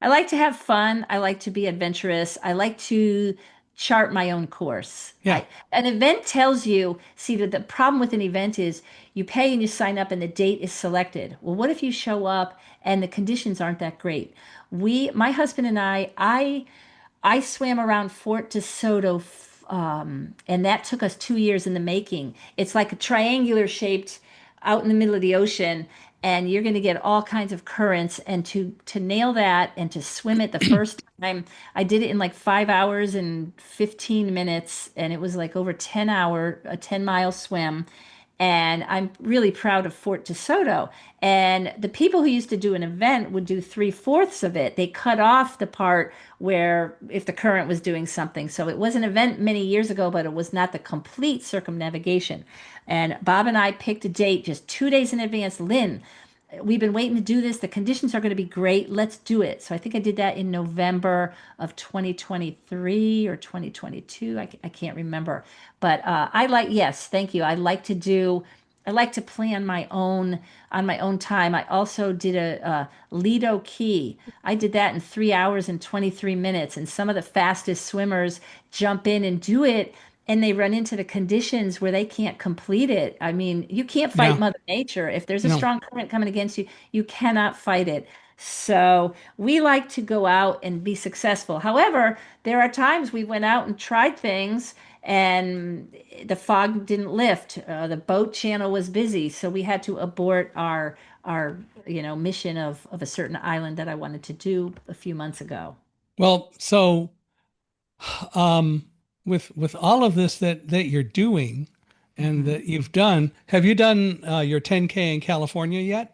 I like to have fun. I like to be adventurous. I like to chart my own course. Yeah. An event tells you, see, that the problem with an event is you pay and you sign up and the date is selected. Well, what if you show up and the conditions aren't that great? My husband and I swam around Fort DeSoto, and that took us 2 years in the making. It's like a triangular shaped out in the middle of the ocean, and you're going to get all kinds of currents. And to nail that and to swim it the first time, I did it in like 5 hours and 15 minutes, and it was like over 10 hour, a 10-mile swim. And I'm really proud of Fort DeSoto. And the people who used to do an event would do three-fourths of it. They cut off the part where if the current was doing something. So it was an event many years ago, but it was not the complete circumnavigation. And Bob and I picked a date just 2 days in advance. Lynn, we've been waiting to do this. The conditions are going to be great. Let's do it. So I think I did that in November of 2023 or 2022. I can't remember. But yes, thank you. I like to plan my own on my own time. I also did a Lido Key. I did that in 3 hours and 23 minutes. And some of the fastest swimmers jump in and do it and they run into the conditions where they can't complete it. I mean, you can't fight Yeah. Mother Nature. If there's a No. strong current coming against you, you cannot fight it. So we like to go out and be successful. However, there are times we went out and tried things and the fog didn't lift. The boat channel was busy, so we had to abort our mission of a certain island that I wanted to do a few months ago. Well, so um, with all of this that you're doing and Mhm. that you've done, have you done your 10K in California yet?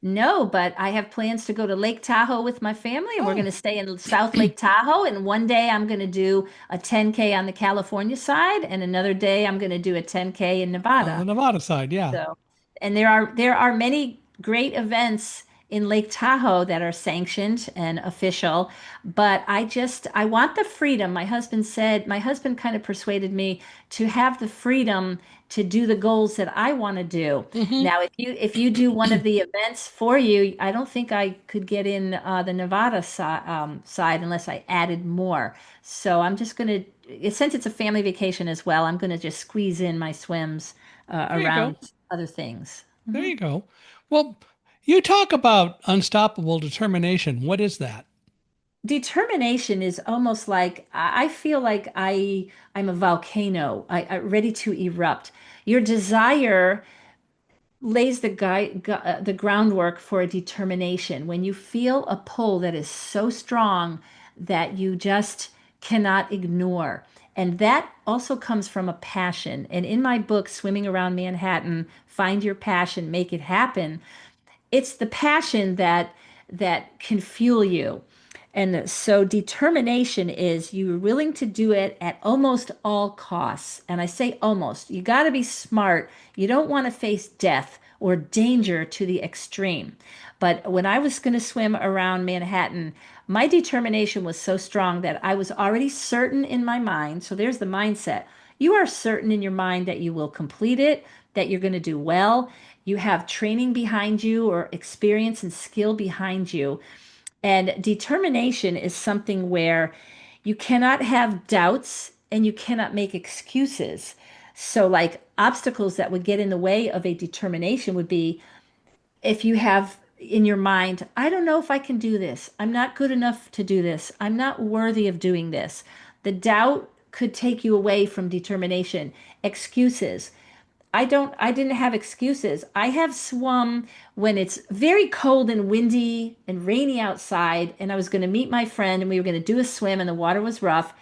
No, but I have plans to go to Lake Tahoe with my family, and we're going Oh, to stay in South Lake Tahoe. And one day I'm going to do a 10K on the California side, and another day I'm going to do a 10K in on the Nevada. Nevada side, yeah. So, and there are many great events in Lake Tahoe that are sanctioned and official, but I want the freedom. My husband kind of persuaded me to have the freedom to do the goals that I want to do. Hmm. Now, if you do one of the events for you, I don't think I could get in the Nevada side unless I added more. So I'm just going to, since it's a family vacation as well, I'm going to just squeeze in my swims There you go. around other things. There Mhm. you go. Well, you talk about unstoppable determination. What is that? Determination is almost like I feel like I'm a volcano, ready to erupt. Your desire lays the groundwork for a determination. When you feel a pull that is so strong that you just cannot ignore. And that also comes from a passion. And in my book, Swimming Around Manhattan, Find Your Passion, Make It Happen, it's the passion that can fuel you. And so determination is you're willing to do it at almost all costs. And I say almost. You got to be smart. You don't want to face death or danger to the extreme. But when I was going to swim around Manhattan, my determination was so strong that I was already certain in my mind. So there's the mindset. You are certain in your mind that you will complete it, that you're going to do well. You have training behind you or experience and skill behind you. And determination is something where you cannot have doubts and you cannot make excuses. So, like obstacles that would get in the way of a determination would be if you have in your mind, I don't know if I can do this. I'm not good enough to do this. I'm not worthy of doing this. The doubt could take you away from determination. Excuses. I didn't have excuses. I have swum when it's very cold and windy and rainy outside, and I was going to meet my friend and we were going to do a swim and the water was rough.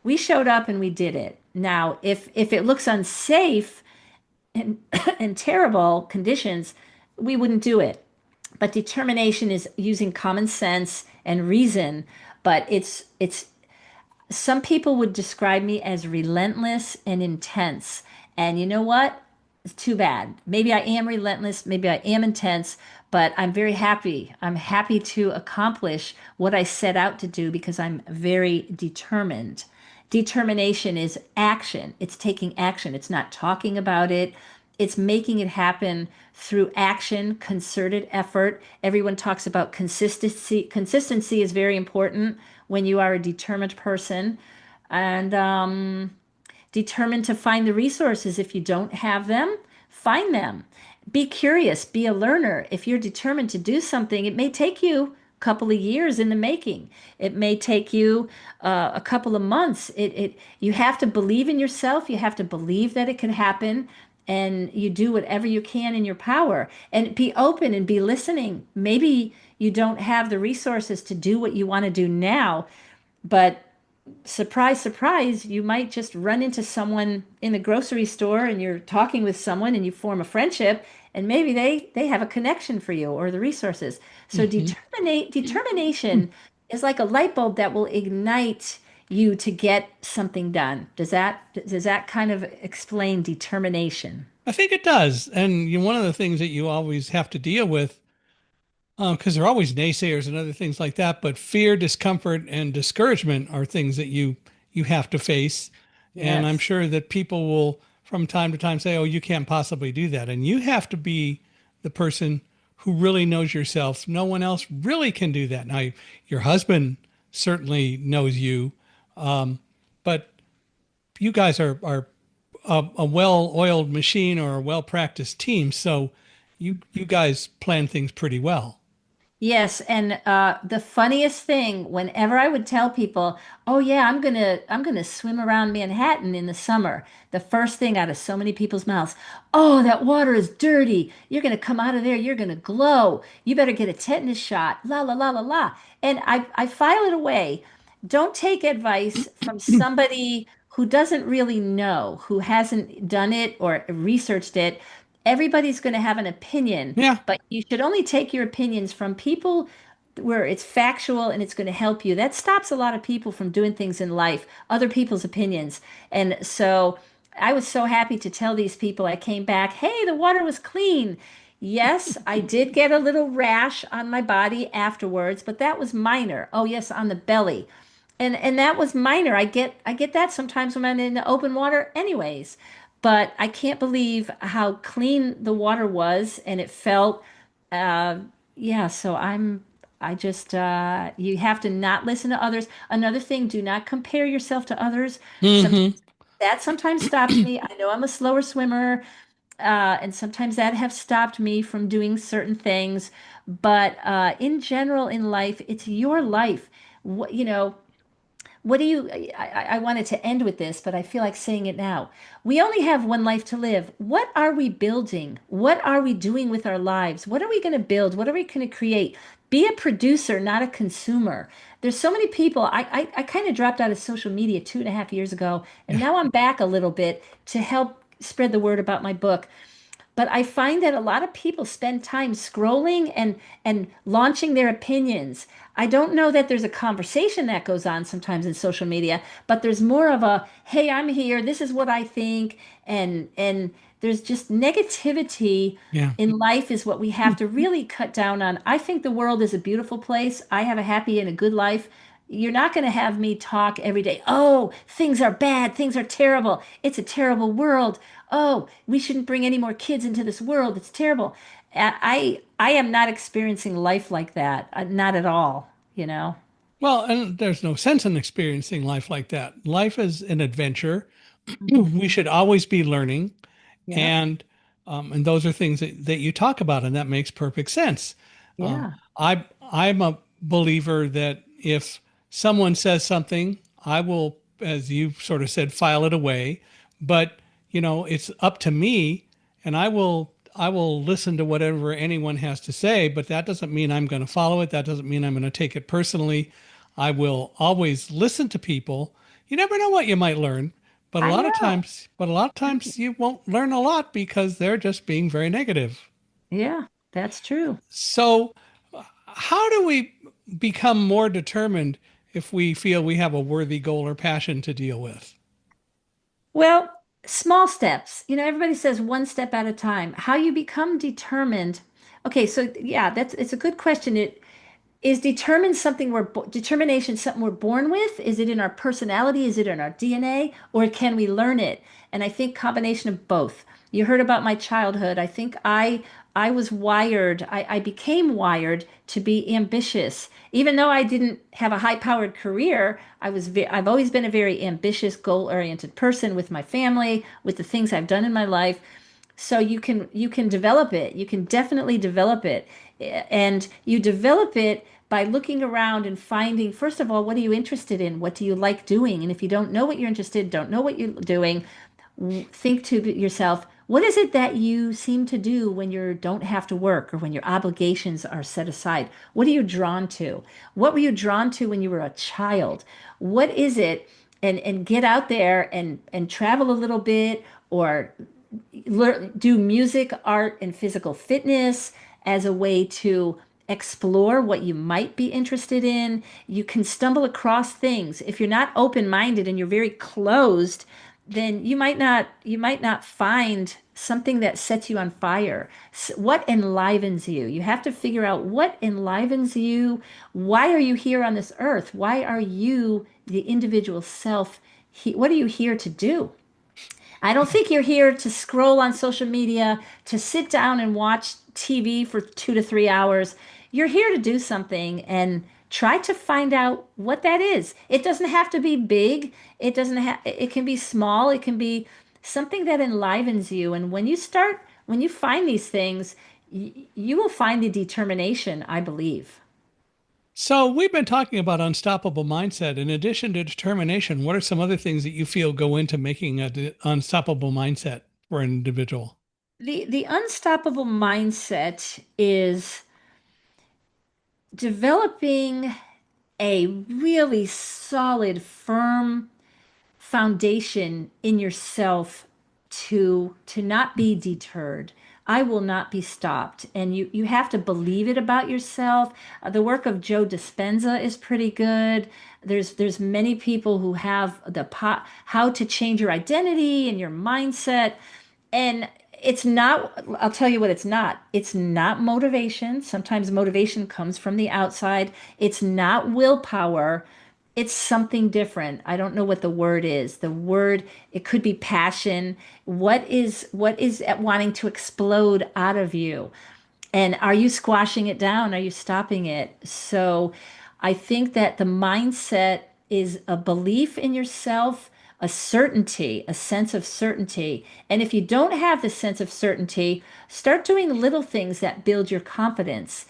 We showed up and we did it. Now, if it looks unsafe and and terrible conditions, we wouldn't do it. But determination is using common sense and reason, but it's some people would describe me as relentless and intense. And you know what? It's too bad. Maybe I am relentless, maybe I am intense, but I'm very happy. I'm happy to accomplish what I set out to do because I'm very determined. Determination is action. It's taking action. It's not talking about it. It's making it happen through action, concerted effort. Everyone talks about consistency. Consistency is very important when you are a determined person and determined to find the resources. If you don't have them, find them. Be curious, be a learner. If you're determined to do something, it may take you a couple of years in the making. It may take you a couple of months. You have to believe in yourself. You have to believe that it can happen, and you do whatever you can in your power. And be open and be listening. Maybe you don't have the resources to do what you want to do now, but surprise, surprise, you might just run into someone in the grocery store and you're talking with someone and you form a friendship and maybe they have a connection for you or the resources. So Hmm. determination is like a light bulb that will ignite you to get something done. Does that kind of explain determination? I think it does. And one of the things that you always have to deal with, because there are always naysayers and other things like that, but fear, discomfort, and discouragement are things that you have to face. And I'm Yes. sure that people will from time to time say, "Oh, you can't possibly do that." And you have to be the person who really knows yourself. No one else really can do that. Now, your husband certainly knows you, but you guys are a well-oiled machine or a well-practiced team, so you guys plan things pretty well. Yes, and the funniest thing, whenever I would tell people, "Oh yeah, I'm gonna swim around Manhattan in the summer," the first thing out of so many people's mouths, "Oh, that water is dirty. You're gonna come out of there, you're gonna glow. You better get a tetanus shot." La la la la la. And I file it away. Don't take advice from somebody who doesn't really know, who hasn't done it or researched it. Everybody's going to have an opinion, Yeah. but you should only take your opinions from people where it's factual and it's going to help you. That stops a lot of people from doing things in life, other people's opinions. And so I was so happy to tell these people I came back, hey, the water was clean. Yes, I did get a little rash on my body afterwards, but that was minor. Oh, yes, on the belly. And that was minor. I get that sometimes when I'm in the open water anyways. But I can't believe how clean the water was and it felt. Uh, yeah, so I just you have to not listen to others. Another thing, do not compare yourself to others. Sometimes Hmm. that sometimes stops me. I know I'm a slower swimmer, and sometimes that have stopped me from doing certain things. But in general, in life, it's your life. What do you, I wanted to end with this, but I feel like saying it now. We only have one life to live. What are we building? What are we doing with our lives? What are we going to build? What are we going to create? Be a producer, not a consumer. There's so many people. I kind of dropped out of social media 2.5 years ago, and Yeah. now I'm back a little bit to help spread the word about my book. But I find that a lot of people spend time scrolling and launching their opinions. I don't know that there's a conversation that goes on sometimes in social media, but there's more of a, hey, I'm here, this is what I think, and there's just negativity Yeah. in life is what we have to really cut down on. I think the world is a beautiful place. I have a happy and a good life. You're not going to have me talk every day. Oh, things are bad. Things are terrible. It's a terrible world. Oh, we shouldn't bring any more kids into this world. It's terrible. I am not experiencing life like that. Not at all, you know? Well, and there's no sense in experiencing life like that. Life is an adventure. Mhm. We should always be learning, Yep. and those are things that you talk about, and that makes perfect sense. Uh, Yeah. I'm a believer that if someone says something, I will, as you sort of said, file it away. But it's up to me and I will listen to whatever anyone has to say, but that doesn't mean I'm going to follow it. That doesn't mean I'm going to take it personally. I will always listen to people. You never know what you might learn, but a I lot of know. times, you won't learn a lot because they're just being very negative. Yeah, that's true. So, how do we become more determined if we feel we have a worthy goal or passion to deal with? Well, small steps. Everybody says one step at a time. How you become determined. Okay, so yeah, it's a good question. Is determination something we're born with? Is it in our personality? Is it in our DNA? Or can we learn it? And I think combination of both. You heard about my childhood. I think I was wired. I became wired to be ambitious. Even though I didn't have a high-powered career, I've always been a very ambitious, goal-oriented person with my family, with the things I've done in my life. So you can develop it. You can definitely develop it. And you develop it by looking around and finding, first of all, what are you interested in? What do you like doing? And if you don't know what you're interested in, don't know what you're doing, think to yourself, what is it that you seem to do when you don't have to work or when your obligations are set aside? What are you drawn to? What were you drawn to when you were a child? What is it? And get out there and travel a little bit, or do music, art, and physical fitness as a way to explore what you might be interested in. You can stumble across things. If you're not open-minded and you're very closed, then you might not find something that sets you on fire. What enlivens you? You have to figure out what enlivens you. Why are you here on this earth? Why are you the individual self? What are you here to do? I don't think you're here to scroll on social media, to sit down and watch TV for 2 to 3 hours. You're here to do something and try to find out what that is. It doesn't have to be big. It can be small. It can be something that enlivens you. And when you find these things, you will find the determination, I believe. So, we've been talking about unstoppable mindset. In addition to determination, what are some other things that you feel go into making an unstoppable mindset for an individual? The unstoppable mindset is developing a really solid, firm foundation in yourself to not be deterred. I will not be stopped. And you have to believe it about yourself. The work of Joe Dispenza is pretty good. There's many people who have how to change your identity and your mindset. And it's not, I'll tell you what it's not. It's not motivation. Sometimes motivation comes from the outside. It's not willpower. It's something different. I don't know what the word is. The word, it could be passion. What is at wanting to explode out of you? And are you squashing it down? Are you stopping it? So I think that the mindset is a belief in yourself, a certainty, a sense of certainty. And if you don't have the sense of certainty, start doing little things that build your confidence.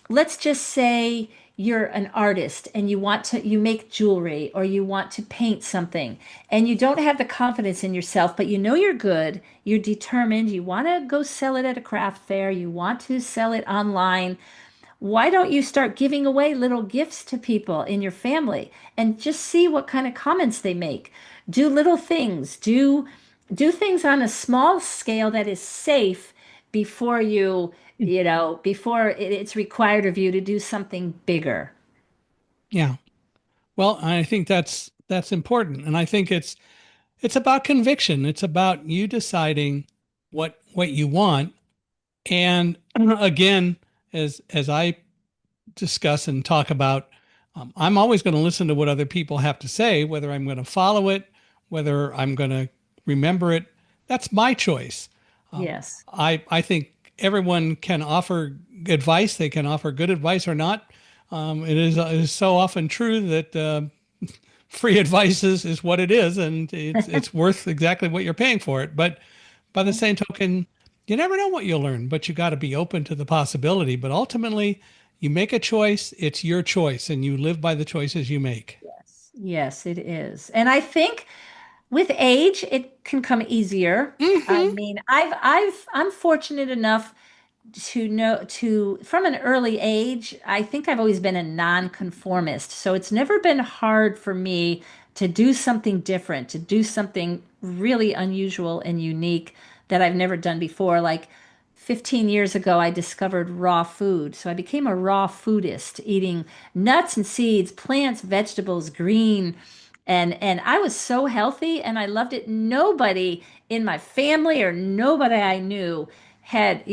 Let's just say you're an artist and you make jewelry or you want to paint something and you don't have the confidence in yourself, but you know you're good, you're determined, you want to go sell it at a craft fair, you want to sell it online. Why don't you start giving away little gifts to people in your family and just see what kind of comments they make? Do little things. Do things on a small scale that is safe before before it's required of you to do something bigger. Yeah. Well, I think that's important, and I think it's about conviction. It's about you deciding what you want. And again, as I discuss and talk about, I'm always going to listen to what other people have to say, whether I'm going to follow it, whether I'm going to remember it. That's my choice. Yes. I think everyone can offer advice. They can offer good advice or not. It is so often true that free advice is what it is, and it's worth exactly what you're paying for it. But by the same token, you never know what you'll learn, but you got to be open to the possibility. But ultimately, you make a choice, it's your choice, and you live by the choices you make. Yes, it is. And I think With age, it can come easier. I Hmm. mean, I'm fortunate enough to know to from an early age. I think I've always been a nonconformist, so it's never been hard for me to do something different, to do something really unusual and unique that I've never done before. Like 15 years ago, I discovered raw food, so I became a raw foodist, eating nuts and seeds, plants, vegetables, green, and I was so healthy and I loved it. Nobody in my family or nobody I knew had,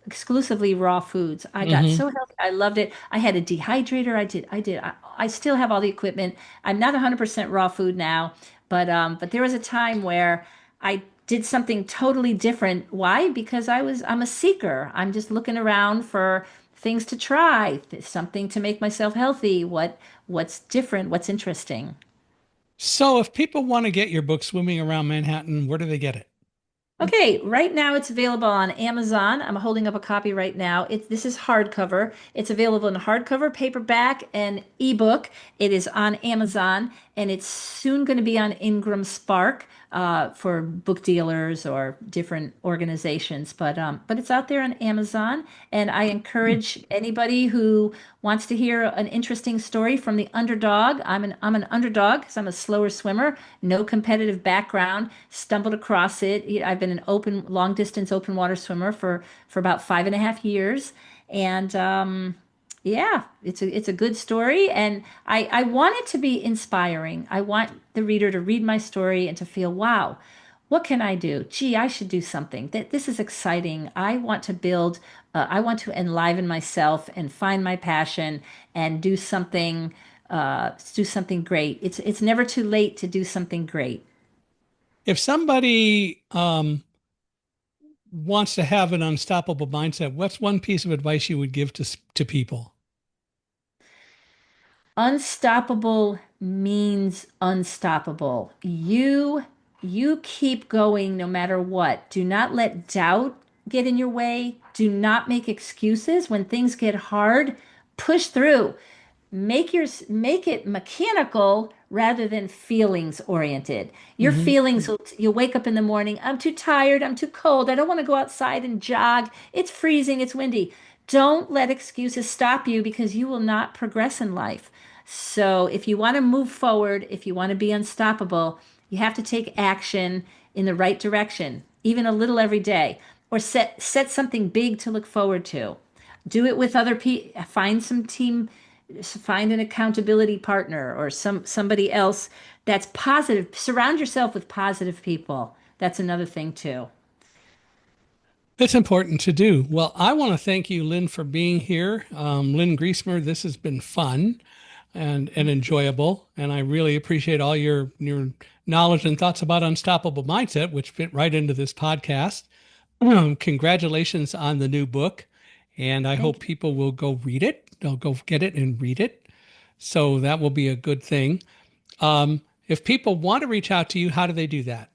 exclusively raw foods. I got Hmm. so healthy. I loved it. I had a dehydrator. I still have all the equipment. I'm not 100% raw food now, but there was a time where I did something totally different. Why? Because I'm a seeker. I'm just looking around for things to try, something to make myself healthy. What's different? What's interesting? So if people want to get your book, Swimming Around Manhattan, where do they get it? Okay, right now it's available on Amazon. I'm holding up a copy right now. This is hardcover. It's available in hardcover, paperback, and ebook. It is on Amazon, and it's soon going to be on Ingram Spark for book dealers or different organizations. But it's out there on Amazon, and I encourage anybody who wants to hear an interesting story from the underdog. I'm an underdog because I'm a slower swimmer, no competitive background, stumbled across it. I've been an long distance open water swimmer for about 5.5 years, and yeah, it's a good story, and I want it to be inspiring. I want the reader to read my story and to feel, wow, what can I do? Gee, I should do something. This is exciting. I want to enliven myself and find my passion and do something great. It's never too late to do something great. If somebody wants to have an unstoppable mindset, what's one piece of advice you would give to people? Unstoppable means unstoppable. You keep going no matter what. Do not let doubt get in your way. Do not make excuses when things get hard. Push through. Make it mechanical rather than feelings oriented. Your Hmm. feelings you'll wake up in the morning, I'm too tired, I'm too cold, I don't want to go outside and jog. It's freezing, it's windy. Don't let excuses stop you because you will not progress in life. So if you want to move forward, if you want to be unstoppable, you have to take action in the right direction, even a little every day, or set something big to look forward to. Do it with other people. Find an accountability partner or somebody else that's positive. Surround yourself with positive people. That's another thing too. It's important to do. Well, I want to thank you, Lynn, for being here. Lynn Griesemer, this has been fun and enjoyable, and I really appreciate all your knowledge and thoughts about unstoppable mindset, which fit right into this podcast. Congratulations on the new book, and I hope Thank people will go read it. They'll go get it and read it. So that will be a good thing. If people want to reach out to you, how do they do that?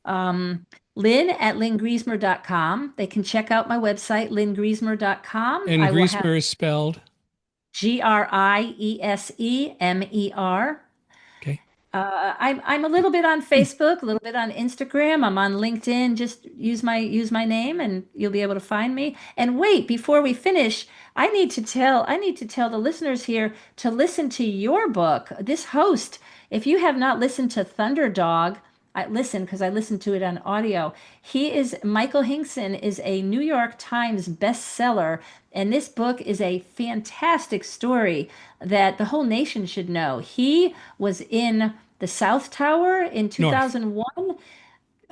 you. Lynn at lynngriesemer.com. They can check out my website, lynngriesemer.com. And I will have Griesemer is spelled. Griesemer. Okay. I'm a little bit on Facebook, a little bit on Instagram. I'm on LinkedIn. Just use my name, and you'll be able to find me. And wait, before we finish, I need to tell the listeners here to listen to your book. This host, if you have not listened to Thunderdog, I listen because I listened to it on audio. Michael Hingson is a New York Times bestseller, and this book is a fantastic story that the whole nation should know. He was in the South Tower in North. 2001.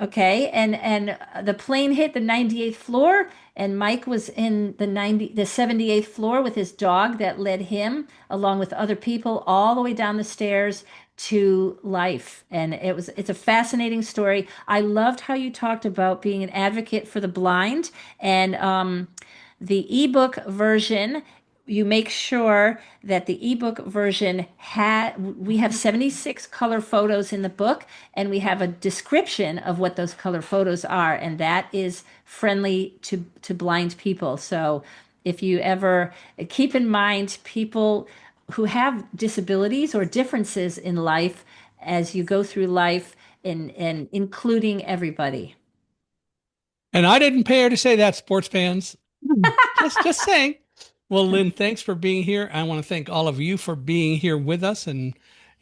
Okay, and the plane hit the 98th floor, and Mike was in the 78th floor with his dog that led him, along with other people, all the way down the stairs to life. And it's a fascinating story. I loved how you talked about being an advocate for the blind, and the ebook version. You make sure that the ebook version we have 76 color photos in the book, and we have a description of what those color photos are, and that is friendly to blind people. So if you ever keep in mind people who have disabilities or differences in life as you go through life, and including everybody. And I didn't pay her to say that, sports fans. Just saying. Well, Lynn, thanks for being here. I want to thank all of you for being here with us and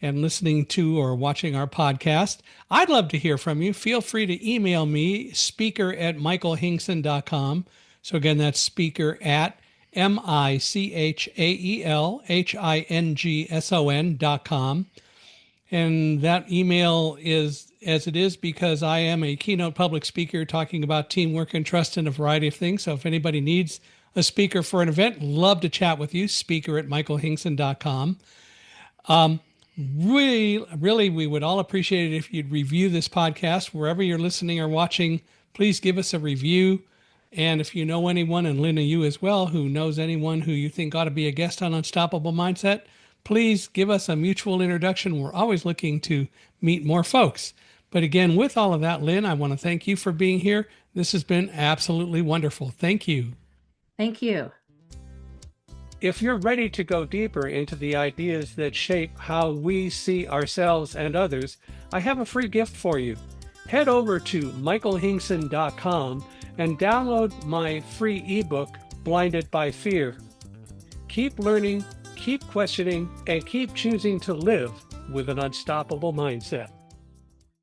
listening to or watching our podcast. I'd love to hear from you. Feel free to email me, speaker@michaelhingson.com. So again, that's speaker at michaelhingson.com. And that email is as it is because I am a keynote public speaker talking about teamwork and trust in a variety of things. So if anybody needs a speaker for an event, love to chat with you, speaker@michaelhingson.com. Really, we would all appreciate it if you'd review this podcast wherever you're listening or watching. Please give us a review. And if you know anyone, and Lynn, you as well, who knows anyone who you think ought to be a guest on Unstoppable Mindset, please give us a mutual introduction. We're always looking to meet more folks. But again, with all of that, Lynn, I want to thank you for being here. This has been absolutely wonderful. Thank you. Thank you. If you're ready to go deeper into the ideas that shape how we see ourselves and others, I have a free gift for you. Head over to michaelhingson.com and download my free ebook, Blinded by Fear. Keep learning, keep questioning, and keep choosing to live with an unstoppable mindset.